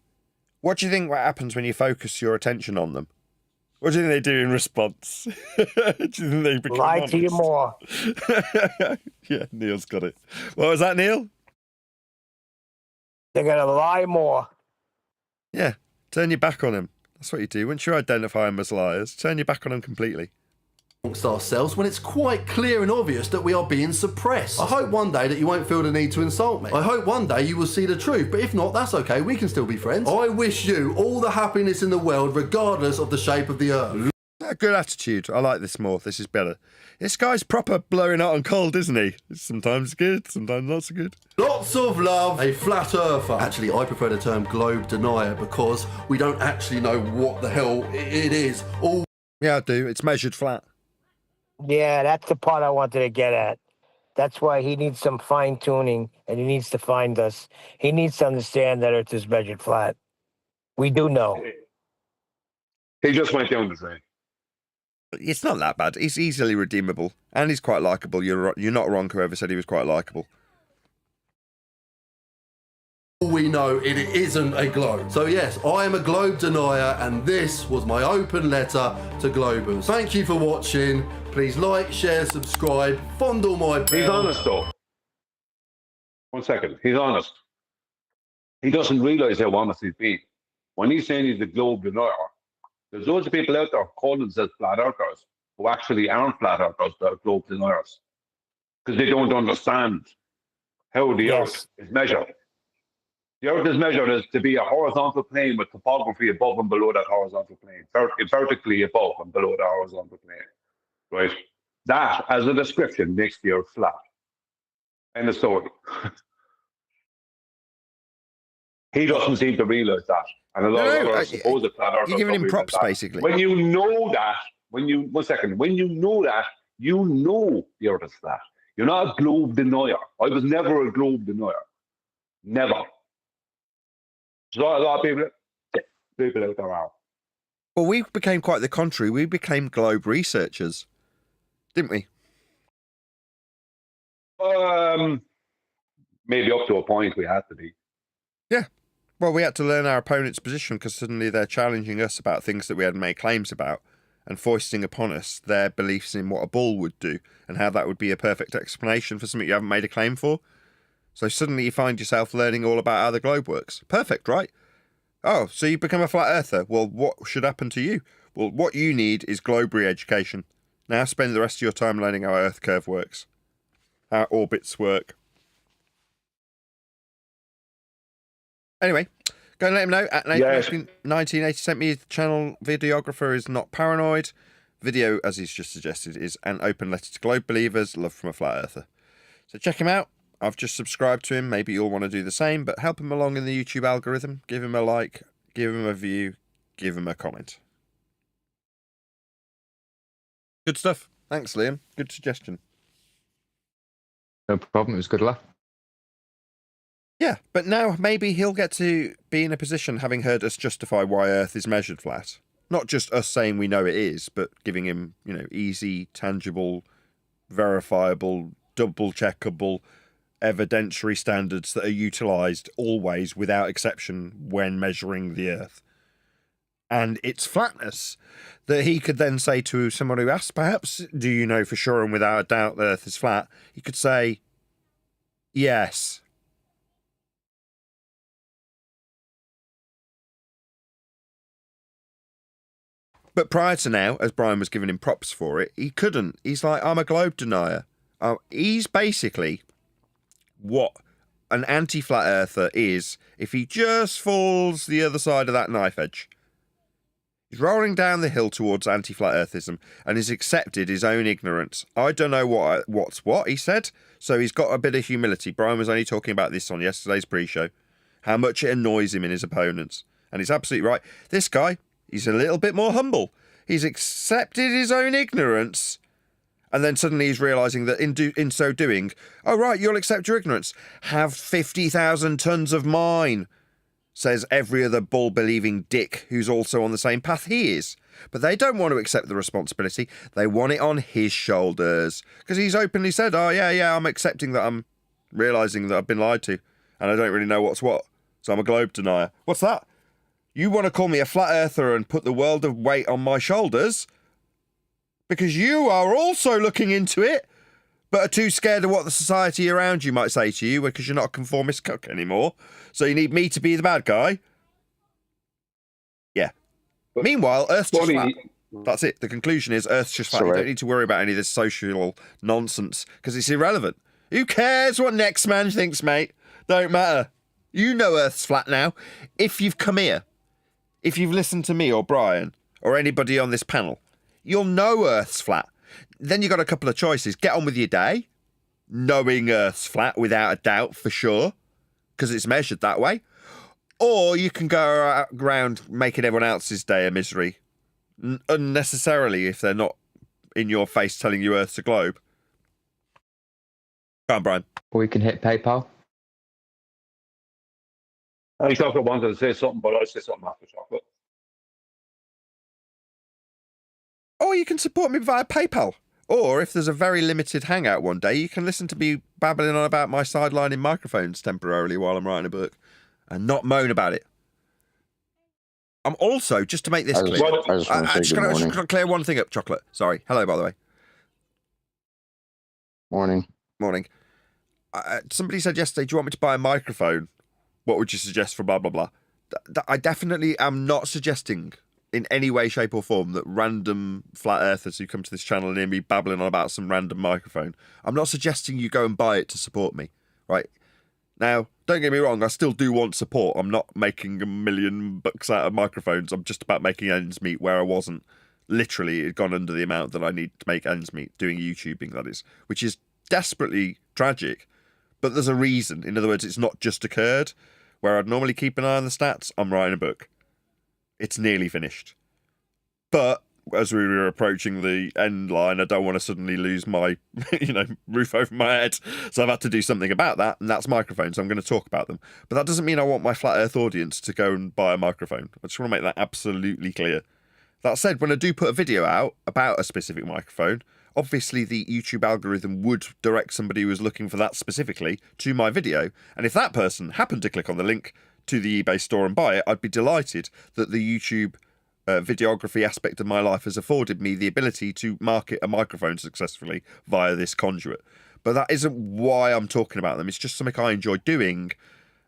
What do you think happens when you focus your attention on them? What do you think they do in response? Do you think they become Lie honest? to you more. Yeah, Neil's got it. What was that, Neil? They're going to lie more. Yeah, turn your back on them. That's what you do. Once you identify them as liars, turn your back on them completely. Amongst ourselves when it's quite clear and obvious that we are being suppressed. I hope one day that you won't feel the need to insult me. I hope one day you will see the truth, but if not, that's okay, we can still be friends. I wish you all the happiness in the world, regardless of the shape of the earth. Good attitude. I like this more. This is better. This guy's proper blowing out on cold, isn't he? Sometimes good, sometimes not so good. Lots of love, a flat earther. Actually, I prefer the term globe denier because we don't actually know what the hell it is. All Yeah, I do. It's measured flat. Yeah, that's the part I wanted to get at. That's why he needs some fine tuning, and he needs to find us. He needs to understand that Earth is measured flat. We do know. He just went down the drain. It's not that bad. He's easily redeemable, and he's quite likable. You're not wrong, whoever said he was quite likable. we know it isn't a globe. So yes, I am a globe denier, and this was my open letter to globers. Thank you for watching. Please like, share, subscribe, fondle my bell. He's honest though. 1 second. He's honest. He doesn't realise how honest he's being. When he's saying he's a globe denier, there's loads of people out there calling themselves flat earthers who actually aren't flat earthers, they're globe deniers. Because they don't understand how the earth is measured. The earth is measured as to be a horizontal plane with topography above and below that horizontal plane, vertically above and below the horizontal plane. Right? That, as a description, makes the earth flat. End of story. He doesn't seem to realise that. And a lot of other supposed flat earthers you're giving him don't props, realise that. basically. When you know that, when you know that, you know the earth is flat. You're not a globe denier. I was never a globe denier. Never. So a lot of people out there are. Well, we became quite the contrary. We became globe researchers, didn't we? Maybe up to a point we had to be. Yeah. Well, we had to learn our opponent's position because suddenly they're challenging us about things that we hadn't made claims about and foisting upon us their beliefs in what a bull would do and how that would be a perfect explanation for something you haven't made a claim for. So suddenly you find yourself learning all about how the globe works. Perfect, right? Oh, so you become a flat earther. Well, what should happen to you? Well, what you need is globe re-education. Now spend the rest of your time learning how Earth curve works, how orbits work. Anyway, go and let him know at Nathan 1980 sent me the channel videographer is not paranoid. Video, as he's just suggested, is an open letter to globe believers, love from a flat earther. So check him out. I've just subscribed to him. Maybe you'll want to do the same, but help him along in the YouTube algorithm. Give him a like, give him a view, give him a comment. Good stuff. Thanks, Liam. Good suggestion. No problem. It was good luck. Yeah, but now maybe he'll get to be in a position, having heard us justify why Earth is measured flat. Not just us saying we know it is, but giving him, easy, tangible, verifiable, double-checkable, evidentiary standards that are utilised always, without exception, when measuring the Earth. And its flatness, that he could then say to someone who asks, perhaps, do you know for sure and without a doubt the Earth is flat? He could say, yes. But prior to now, as Brian was giving him props for it, he couldn't. He's like, I'm a globe denier. He's basically what an anti-flat earther is if he just falls the other side of that knife edge. He's rolling down the hill towards anti-flat earthism and has accepted his own ignorance. I don't know what's what, he said. So he's got a bit of humility. Brian was only talking about this on yesterday's pre-show. How much it annoys him in his opponents. And he's absolutely right. This guy, he's a little bit more humble. He's accepted his own ignorance. And then suddenly he's realising that in so doing, oh, right, you'll accept your ignorance. Have 50,000 tons of mine, says every other bull-believing dick who's also on the same path he is. But they don't want to accept the responsibility. They want it on his shoulders. Because he's openly said, oh, yeah, I'm accepting that I'm realising that I've been lied to. And I don't really know what's what. So I'm a globe denier. What's that? You want to call me a flat earther and put the world of weight on my shoulders? Because you are also looking into it, but are too scared of what the society around you might say to you because you're not a conformist cuck anymore. So you need me to be the bad guy? Yeah. But meanwhile, Earth's just flat. That's it. The conclusion is Earth's just flat. You don't need to worry about any of this social nonsense because it's irrelevant. Who cares what next man thinks, mate? Don't matter. You know Earth's flat now. If you've come here, if you've listened to me or Brian or anybody on this panel, you'll know Earth's flat. Then you've got a couple of choices. Get on with your day, knowing Earth's flat without a doubt for sure, because it's measured that way. Or you can go around making everyone else's day a misery, unnecessarily if they're not in your face telling you Earth's a globe. Come on, Brian. Or you can hit PayPal. Chocolate wanted to say something, but I'll say something after Chocolate. Or you can support me via PayPal. Or if there's a very limited hangout one day, you can listen to me babbling on about my sidelining microphones temporarily while I'm writing a book and not moan about it. I'm also, just to make this clear, I'm just going to clear one thing up, Chocolate. Sorry. Hello, by the way. Morning. Morning. Somebody said yesterday, do you want me to buy a microphone? What would you suggest for blah, blah, blah? I definitely am not suggesting in any way, shape or form that random flat earthers who come to this channel and hear me babbling on about some random microphone, I'm not suggesting you go and buy it to support me, right? Now, don't get me wrong, I still do want support. I'm not making $1 million out of microphones. I'm just about making ends meet where I wasn't. Literally, it had gone under the amount that I need to make ends meet, doing YouTubing, that is, which is desperately tragic. But there's a reason. In other words, it's not just occurred. where I'd normally keep an eye on the stats, I'm writing a book. It's nearly finished. But as we were approaching the end line, I don't want to suddenly lose my, roof over my head. So I've had to do something about that, and that's microphones. So I'm going to talk about them. But that doesn't mean I want my Flat Earth audience to go and buy a microphone. I just want to make that absolutely clear. That said, when I do put a video out about a specific microphone, obviously the YouTube algorithm would direct somebody who was looking for that specifically to my video. And if that person happened to click on the link to the eBay store and buy it, I'd be delighted that the YouTube videography aspect of my life has afforded me the ability to market a microphone successfully via this conduit. But that isn't why I'm talking about them. It's just something I enjoy doing.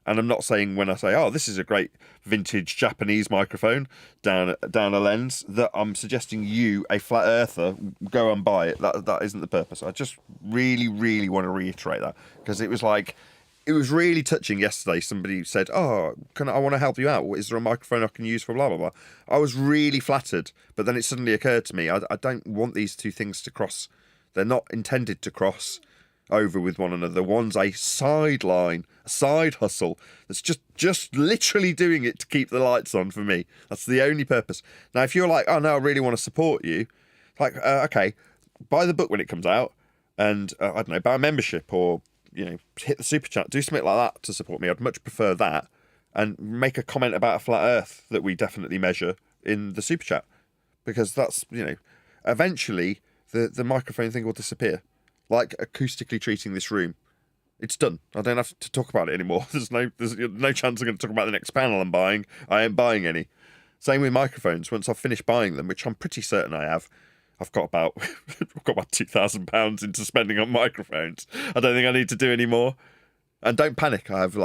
And I'm not saying when I say, oh, this is a great vintage Japanese microphone down a lens, that I'm suggesting you, a flat earther, go and buy it. That isn't the purpose. I just really, really want to reiterate that, because it was really touching yesterday. Somebody said, oh, I want to help you out. Is there a microphone I can use for blah, blah, blah? I was really flattered, but then it suddenly occurred to me, I don't want these two things to cross. They're not intended to cross over with one another. One's a sideline, a side hustle that's just literally doing it to keep the lights on for me. That's the only purpose. Now, if you're like, oh no, I really want to support you, like, okay, buy the book when it comes out, and I don't know, buy a membership, or hit the super chat, do something like that to support me. I'd much prefer that, and make a comment about a flat Earth that we definitely measure in the super chat, because that's eventually the microphone thing will disappear. Like acoustically treating this room, it's done. I don't have to talk about it anymore. There's no chance I'm going to talk about the next panel I'm buying. I ain't buying any. Same with microphones. Once I've finished buying them, which I'm pretty certain I have, I've got about £2,000 into spending on microphones. I don't think I need to do any more. And don't panic. I've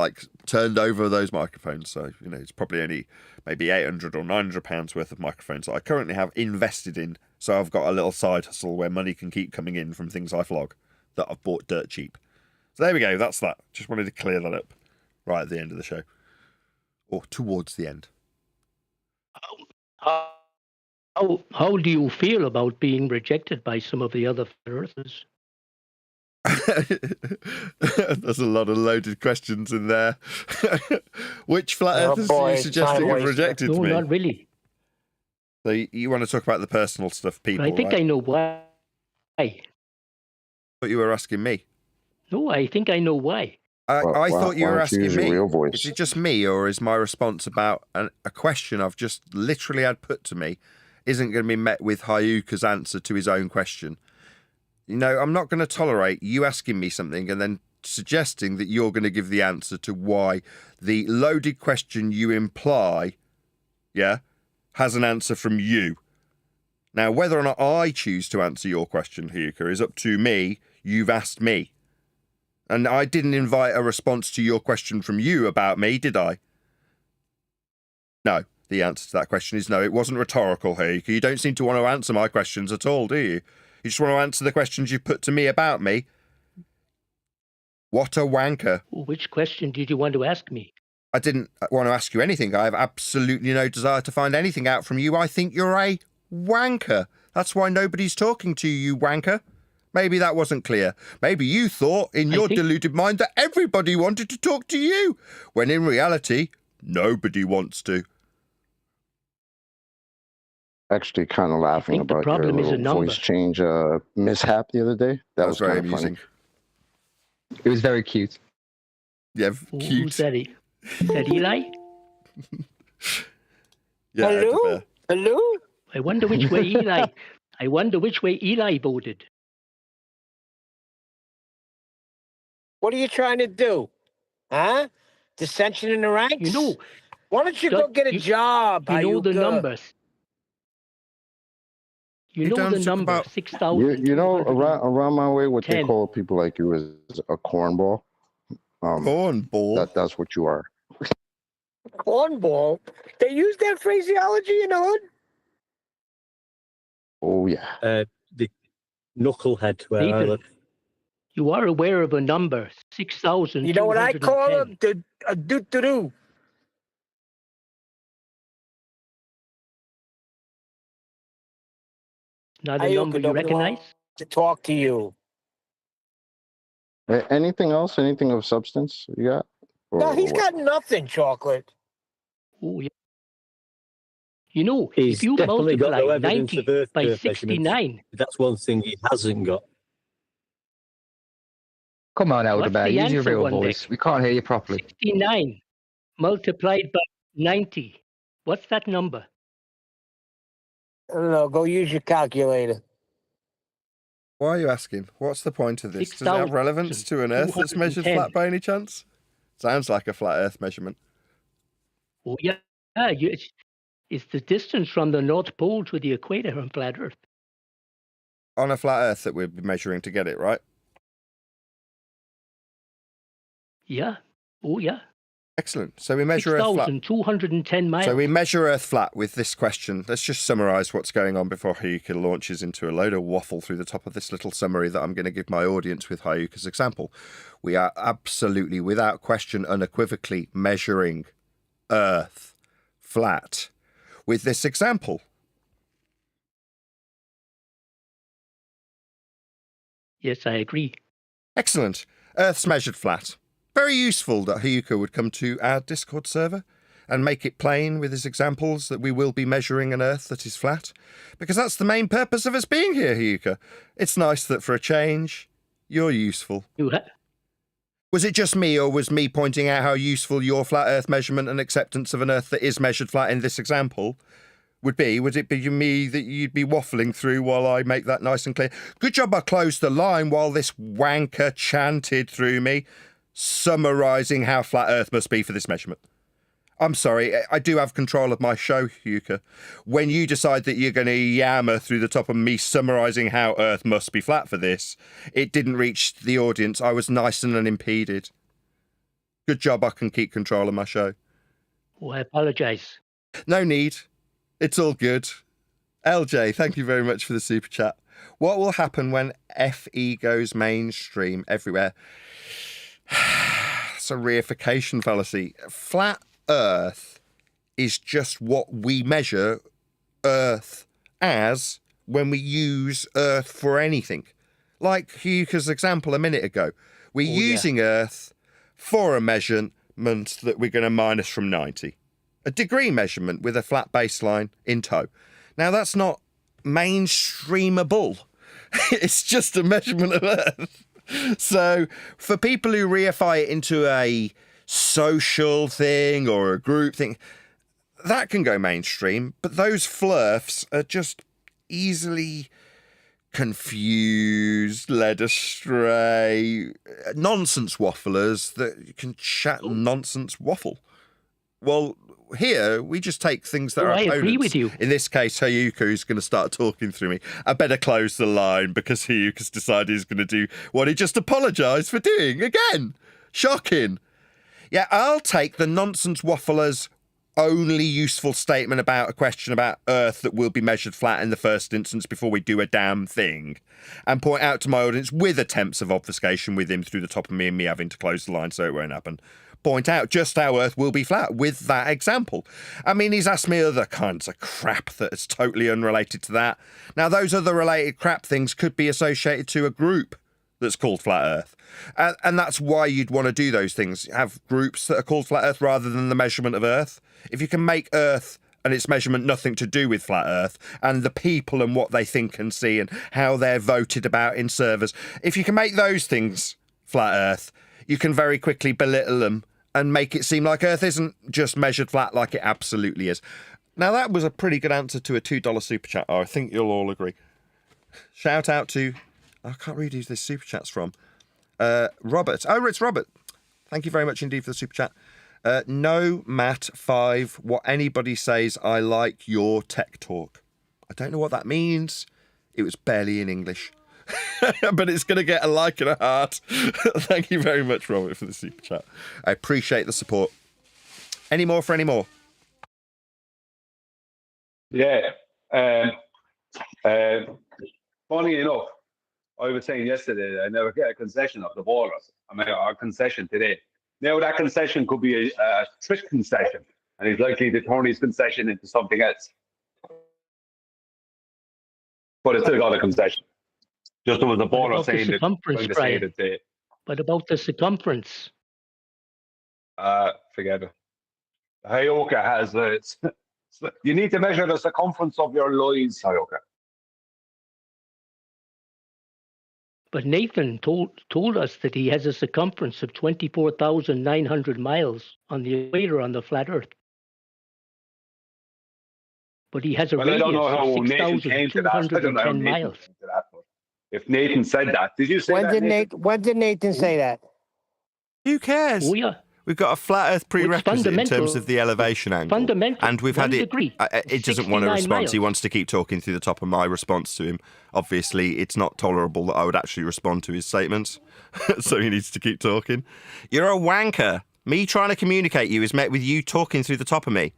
turned over those microphones, so it's probably only maybe £800 or £900 worth of microphones that I currently have invested in. So I've got a little side hustle where money can keep coming in from things I vlog that I've bought dirt cheap. So there we go. That's that. Just wanted to clear that up right at the end of the show, or towards the end. How do you feel about being rejected by some of the other earthers? There's a lot of loaded questions in there. Which flat earthers are you suggesting have rejected me? No, not really. So you want to talk about the personal stuff, people? I think I know why. I thought you were asking me. No, I think I know why. I thought you were asking me. Is it just me, or is my response about a question I've just literally had put to me isn't going to be met with Hayuka's answer to his own question? I'm not going to tolerate you asking me something and then suggesting that you're going to give the answer to why the loaded question you imply, has an answer from you. Now, whether or not I choose to answer your question, Hayuka, is up to me. You've asked me. And I didn't invite a response to your question from you about me, did I? No, the answer to that question is no. It wasn't rhetorical, Hayuka. You don't seem to want to answer my questions at all, do you? You just want to answer the questions you've put to me about me. What a wanker. Which question did you want to ask me? I didn't want to ask you anything. I have absolutely no desire to find anything out from you. I think you're a wanker. That's why nobody's talking to you, wanker. Maybe that wasn't clear. Maybe you thought in your deluded mind that everybody wanted to talk to you, when in reality, nobody wants to. Actually kind of laughing about your little voice change mishap the other day. That was very amusing. Funny. It was very cute. Yeah, cute. Who's that? Is that Eli? Yeah, Hello? I wonder which way Eli voted. What are you trying to do? Huh? Dissension in the ranks? Why don't you go get a job? You know the numbers. You know the number, 6,000. You know, around my way, what they call people like you is a cornball. Cornball? That's what you are. Cornball? They use that phraseology in the hood? Oh, yeah. The knucklehead. Where you are aware of a number, 6,000. You know what I call them? A do-do-do. Not a number you recognize? To talk to you. Anything else? Anything of substance you got? No, he's got nothing, Chocolate. Oh, yeah. You know, He's if you definitely got multiply no evidence 90 of Earth by measurements. 69... That's one thing he hasn't got. Come on, Elder What's Bear, the use your answer, real one voice. Dick? We can't hear you properly. 69 multiplied by 90. What's that number? I don't know. Go use your calculator. Why are you asking? What's the point of this? Does it have relevance to an Earth that's measured 6,210. flat by any chance? Sounds like a flat Earth measurement. Oh, yeah. It's the distance from the North Pole to the equator on flat Earth. On a flat Earth that we'd be measuring to get it, right? Yeah. Oh, yeah. Excellent. So we measure Earth flat. 6,210 miles. So we measure Earth flat with this question. Let's just summarise what's going on before Hayuka launches into a load of waffle through the top of this little summary that I'm going to give my audience with Hayuka's example. We are absolutely, without question, unequivocally measuring Earth flat with this example. Yes, I agree. Excellent. Earth's measured flat. Very useful that Hayuka would come to our Discord server and make it plain with his examples that we will be measuring an Earth that is flat, because that's the main purpose of us being here, Hayuka. It's nice that for a change, you're useful. Was it just me, or was me pointing out how useful your flat Earth measurement and acceptance of an Earth that is measured flat in this example would be? Would it be me that you'd be waffling through while I make that nice and clear? Good job I closed the line while this wanker chanted through me, summarising how flat Earth must be for this measurement. I'm sorry, I do have control of my show, Hayuka. When you decide that you're going to yammer through the top of me summarising how Earth must be flat for this, it didn't reach the audience. I was nice and unimpeded. Good job I can keep control of my show. Oh, I apologise. No need. It's all good. LJ, thank you very much for the super chat. What will happen when FE goes mainstream everywhere? It's a reification fallacy. Flat Earth is just what we measure Earth as when we use Earth for anything. Like Hayuka's example a minute ago. We're using Earth for a measurement that we're going to minus from 90. A degree measurement with a flat baseline in tow. Now, that's not mainstreamable. It's just a measurement of Earth. So, for people who reify it into a social thing or a group thing, that can go mainstream, but those flirfs are just easily confused, led astray, nonsense wafflers that can chat nonsense waffle. Well, here, we just take things that are opponents. I agree with you. In this case, Hayuka, who's going to start talking through me. I better close the line because Hayuka's decided he's going to do what he just apologised for doing again. Shocking. Yeah, I'll take the nonsense waffler's only useful statement about a question about Earth that will be measured flat in the first instance before we do a damn thing, and point out to my audience with attempts of obfuscation with him through the top of me and me having to close the line so it won't happen. Point out just how Earth will be flat with that example. I mean, he's asked me other kinds of crap that is totally unrelated to that. Now, those other related crap things could be associated to a group that's called Flat Earth. And that's why you'd want to do those things. Have groups that are called Flat Earth rather than the measurement of Earth. If you can make Earth and its measurement nothing to do with Flat Earth, and the people and what they think and see and how they're voted about in servers, if you can make those things Flat Earth, you can very quickly belittle them and make it seem like Earth isn't just measured flat like it absolutely is. Now, that was a pretty good answer to a $2 super chat. I think you'll all agree. Shout out to... I can't read who this super chat's from. Robert. Oh, it's Robert. Thank you very much indeed for the super chat. No, Matt 5. What anybody says, I like your tech talk. I don't know what that means. It was barely in English. But it's going to get a like and a heart. Thank you very much, Robert, for the super chat. I appreciate the support. Any more for any more? Yeah. Funny enough, I was saying yesterday that I never get a concession of the ballers. I mean, a concession today. Now that concession could be a trick concession, and he's likely to turn his concession into something else. But it's still got a concession. Just there was a baller saying that. But about the circumference. Forget it. Hyoka has you need to measure the circumference of your loins, Hyoka. But Nathan told us that he has a circumference of 24,900 miles on the equator on the flat Earth. But he has a radius of 6,210 miles. If Nathan said that, did you say when did Nathan say that? Who cares? Oh, yeah. We've got a flat Earth prerequisite in terms of the elevation angle. And we've had it. It doesn't want a response. Miles. He wants to keep talking through the top of my response to him. Obviously, it's not tolerable that I would actually respond to his statements. So he needs to keep talking. You're a wanker. Me trying to communicate you is met with you talking through the top of me.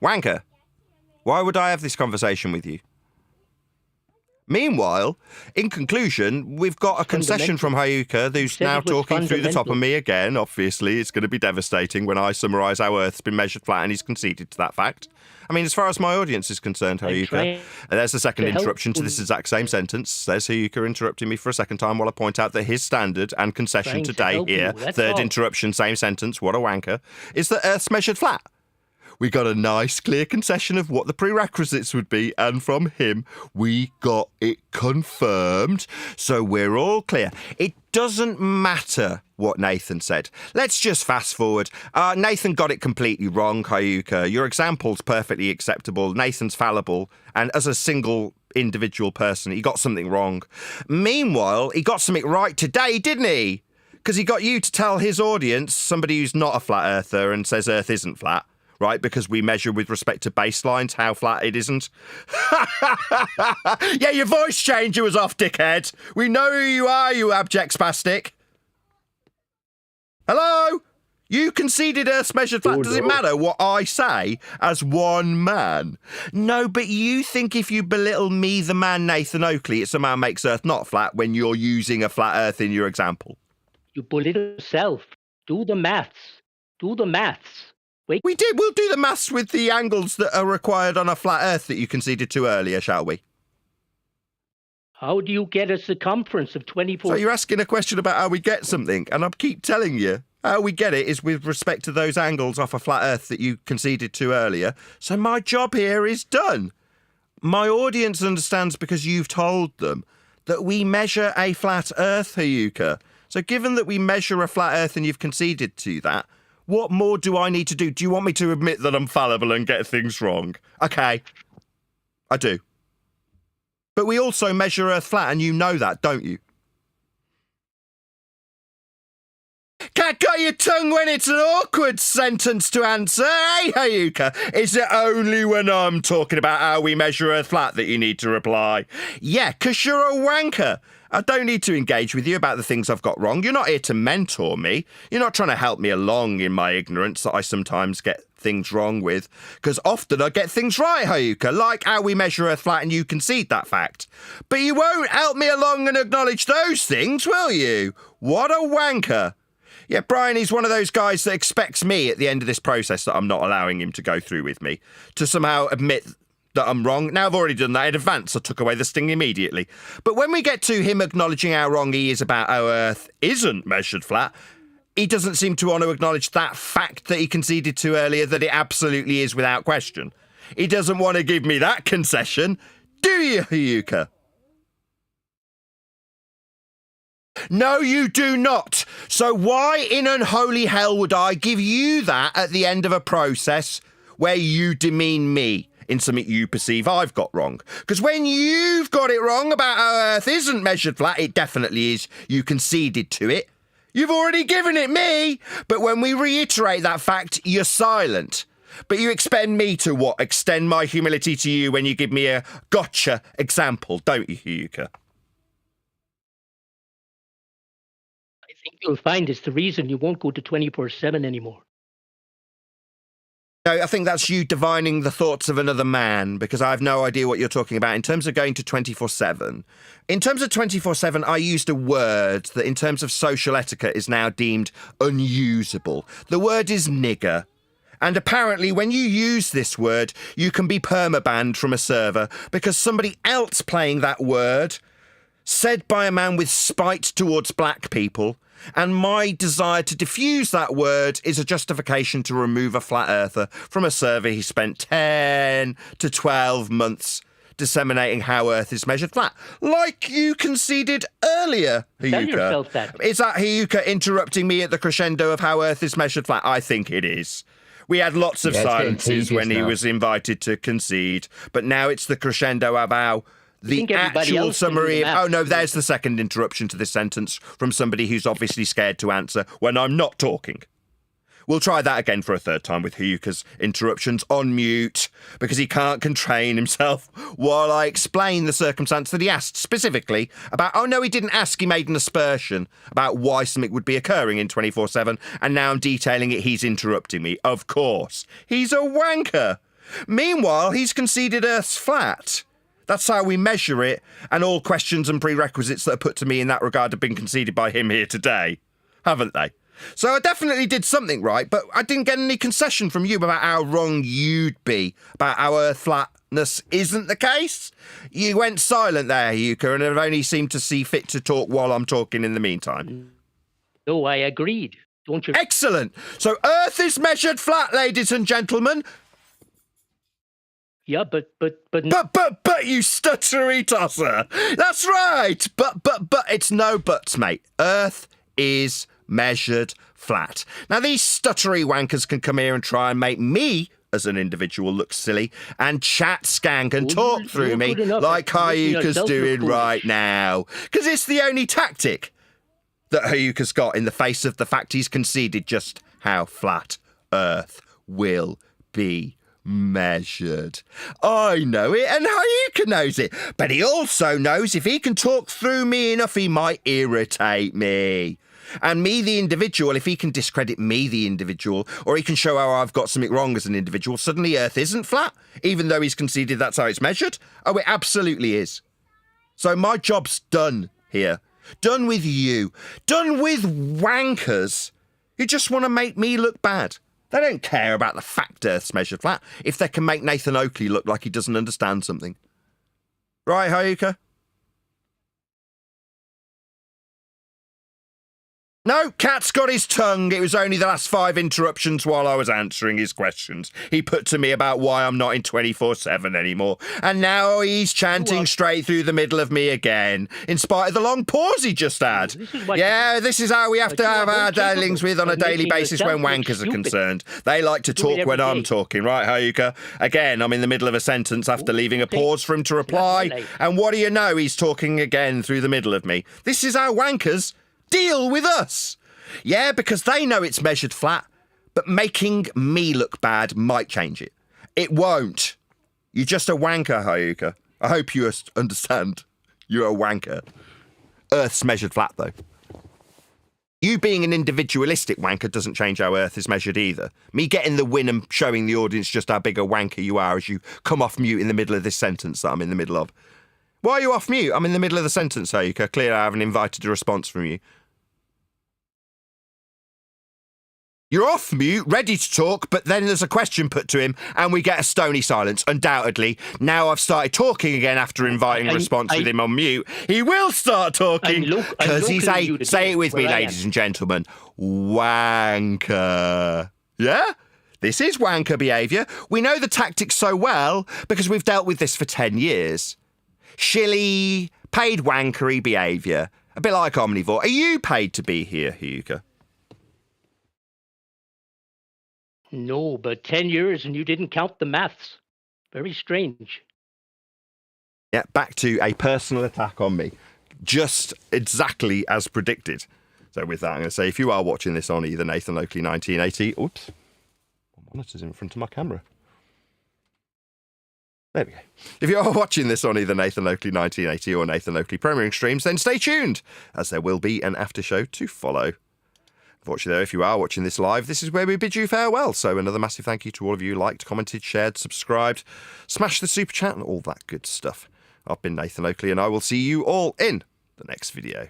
Wanker. Why would I have this conversation with you? Meanwhile, in conclusion, we've got a concession from Hayuka, who's now talking through the top of me again. Obviously, it's going to be devastating when I summarise how Earth's been measured flat, and he's conceded to that fact. I mean, as far as my audience is concerned, Hayuka, there's the second interruption to this exact same sentence. There's Hayuka interrupting me for a second time while I point out that his standard and concession today here, third interruption, same sentence, what a wanker, is that Earth's measured flat. We got a nice, clear concession of what the prerequisites would be, and from him, we got it confirmed. So we're all clear. It doesn't matter what Nathan said. Let's just fast forward. Nathan got it completely wrong, Hayuka. Your example's perfectly acceptable. Nathan's fallible, and as a single individual person, he got something wrong. Meanwhile, he got something right today, didn't he? Because he got you to tell his audience, somebody who's not a flat earther and says Earth isn't flat, right, because we measure with respect to baselines how flat it isn't. Yeah, your voice changer was off, dickhead. We know who you are, you abject spastic. Hello? You conceded Earth's measured flat. Does it matter what I say as one man? No, but you think if you belittle me, the man Nathan Oakley, it somehow makes Earth not flat when you're using a flat Earth in your example. You belittle yourself. Do the maths. Do the maths. We did. We'll do the maths with the angles that are required on a flat Earth that you conceded to earlier, shall we? How do you get a circumference of 24? So you're asking a question about how we get something, and I keep telling you, how we get it is with respect to those angles off a flat Earth that you conceded to earlier. So my job here is done. My audience understands because you've told them that we measure a flat Earth, Hayuka. So given that we measure a flat Earth and you've conceded to that, what more do I need to do? Do you want me to admit that I'm fallible and get things wrong? Okay, I do. But we also measure Earth flat, and you know that, don't you? Cat got your tongue when it's an awkward sentence to answer, eh, Hayuka? Is it only when I'm talking about how we measure Earth flat that you need to reply? Yeah, 'cause you're a wanker. I don't need to engage with you about the things I've got wrong. You're not here to mentor me. You're not trying to help me along in my ignorance that I sometimes get things wrong with. Because often I get things right, Hayuka, like how we measure Earth flat and you concede that fact. But you won't help me along and acknowledge those things, will you? What a wanker. Yeah, Brian, he's one of those guys that expects me at the end of this process that I'm not allowing him to go through with me to somehow admit that I'm wrong. Now I've already done that in advance. I took away the sting immediately. But when we get to him acknowledging how wrong he is about how Earth isn't measured flat, he doesn't seem to want to acknowledge that fact that he conceded to earlier, that it absolutely is without question. He doesn't want to give me that concession. Do you, Hayuka? No, you do not. So why in unholy hell would I give you that at the end of a process where you demean me in something you perceive I've got wrong? Because when you've got it wrong about how Earth isn't measured flat, it definitely is. You conceded to it. You've already given it me. But when we reiterate that fact, you're silent. But you expect me to what? Extend my humility to you when you give me a gotcha example, don't you, Hayuka? I think you'll find it's the reason you won't go to 24/7 anymore. No, I think that's you divining the thoughts of another man, because I have no idea what you're talking about. In terms of going to 24/7, in terms of 24/7, I used a word that in terms of social etiquette is now deemed unusable. The word is nigger. And apparently when you use this word, you can be permabanned from a server because somebody else playing that word, said by a man with spite towards black people, And my desire to diffuse that word is a justification to remove a flat earther from a survey he spent 10 to 12 months disseminating how Earth is measured flat. Like you conceded earlier, Hayuka. Tell yourself that. Is that Hayuka interrupting me at the crescendo of how Earth is measured flat? I think it is. We had lots of silences when he was invited to concede, but now it's the crescendo of how the actual summary of... Oh, no, there's the second interruption to this sentence from somebody who's obviously scared to answer when I'm not talking. We'll try that again for a third time with Hayuka's interruptions on mute, because he can't constrain himself while I explain the circumstance that he asked specifically about... Oh, no, he didn't ask. He made an aspersion about why something would be occurring in 24/7, and now I'm detailing it. He's interrupting me. Of course. He's a wanker. Meanwhile, he's conceded Earth's flat. That's how we measure it, and all questions and prerequisites that are put to me in that regard have been conceded by him here today, haven't they? So I definitely did something right, but I didn't get any concession from you about how wrong you'd be about how Earth flatness isn't the case. You went silent there, Hayuka, and have only seemed to see fit to talk while I'm talking in the meantime. No, I agreed. Don't you? Excellent. So Earth is measured flat, ladies and gentlemen. Yeah, but you stuttery tosser. That's right. But it's no buts, mate. Earth is measured flat. Now, these stuttery wankers can come here and try and make me, as an individual, look silly and chat skank and talk through me like Hayuka's doing right now. Because it's the only tactic that Hayuka's got in the face of the fact he's conceded just how flat Earth will be measured. I know it, and Hayuka knows it, but he also knows if he can talk through me enough, he might irritate me. And me, the individual, if he can discredit me, the individual, or he can show how I've got something wrong as an individual, suddenly Earth isn't flat, even though he's conceded that's how it's measured. Oh, it absolutely is. So my job's done here. Done with you. Done with wankers who just want to make me look bad. They don't care about the fact Earth's measured flat if they can make Nathan Oakley look like he doesn't understand something. Right, Hayuka? No, Cat's got his tongue. It was only the last 5 interruptions while I was answering his questions he put to me about why I'm not in 24/7 anymore. And now he's chanting straight through the middle of me again, in spite of the long pause he just had. This is how we have to have our dealings with on a daily basis when wankers are concerned. They like to talk when I'm talking, right, Hayuka? Again, I'm in the middle of a sentence after leaving a pause for him to reply. And what do you know? He's talking again through the middle of me. This is how wankers deal with us. Yeah, because they know it's measured flat, but making me look bad might change it. It won't. You're just a wanker, Hayuka. I hope you understand. You're a wanker. Earth's measured flat, though. You being an individualistic wanker doesn't change how Earth is measured either. Me getting the win and showing the audience just how big a wanker you are as you come off mute in the middle of this sentence that I'm in the middle of. Why are you off mute? I'm in the middle of the sentence, Hayuka. Clearly I haven't invited a response from you. You're off mute, ready to talk, but then there's a question put to him, and we get a stony silence, undoubtedly. Now I've started talking again after inviting a response with him on mute. He will start talking, because he's a, say it with me, ladies and gentlemen, wanker. Yeah? This is wanker behaviour. We know the tactics so well, because we've dealt with this for 10 years. Shilly, paid wankery behaviour. A bit like omnivore. Are you paid to be here, Hayuka? No, but 10 years and you didn't count the maths. Very strange. Yeah, back to a personal attack on me. Just exactly as predicted. So with that, I'm going to say, if you are watching this on either Nathan Oakley 1980... Oops. My monitor's in front of my camera. There we go. If you are watching this on either Nathan Oakley 1980 or Nathan Oakley Premiering Streams, then stay tuned, as there will be an after show to follow. Unfortunately, though, if you are watching this live, this is where we bid you farewell. So another massive thank you to all of you who liked, commented, shared, subscribed, smashed the super chat and all that good stuff. I've been Nathan Oakley, and I will see you all in the next video.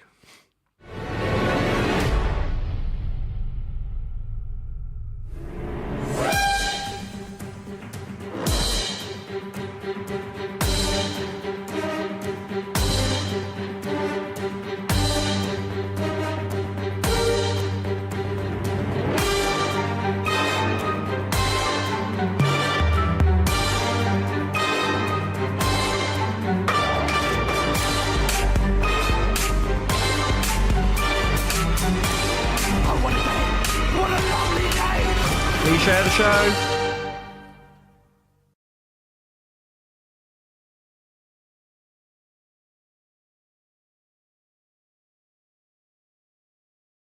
share the show.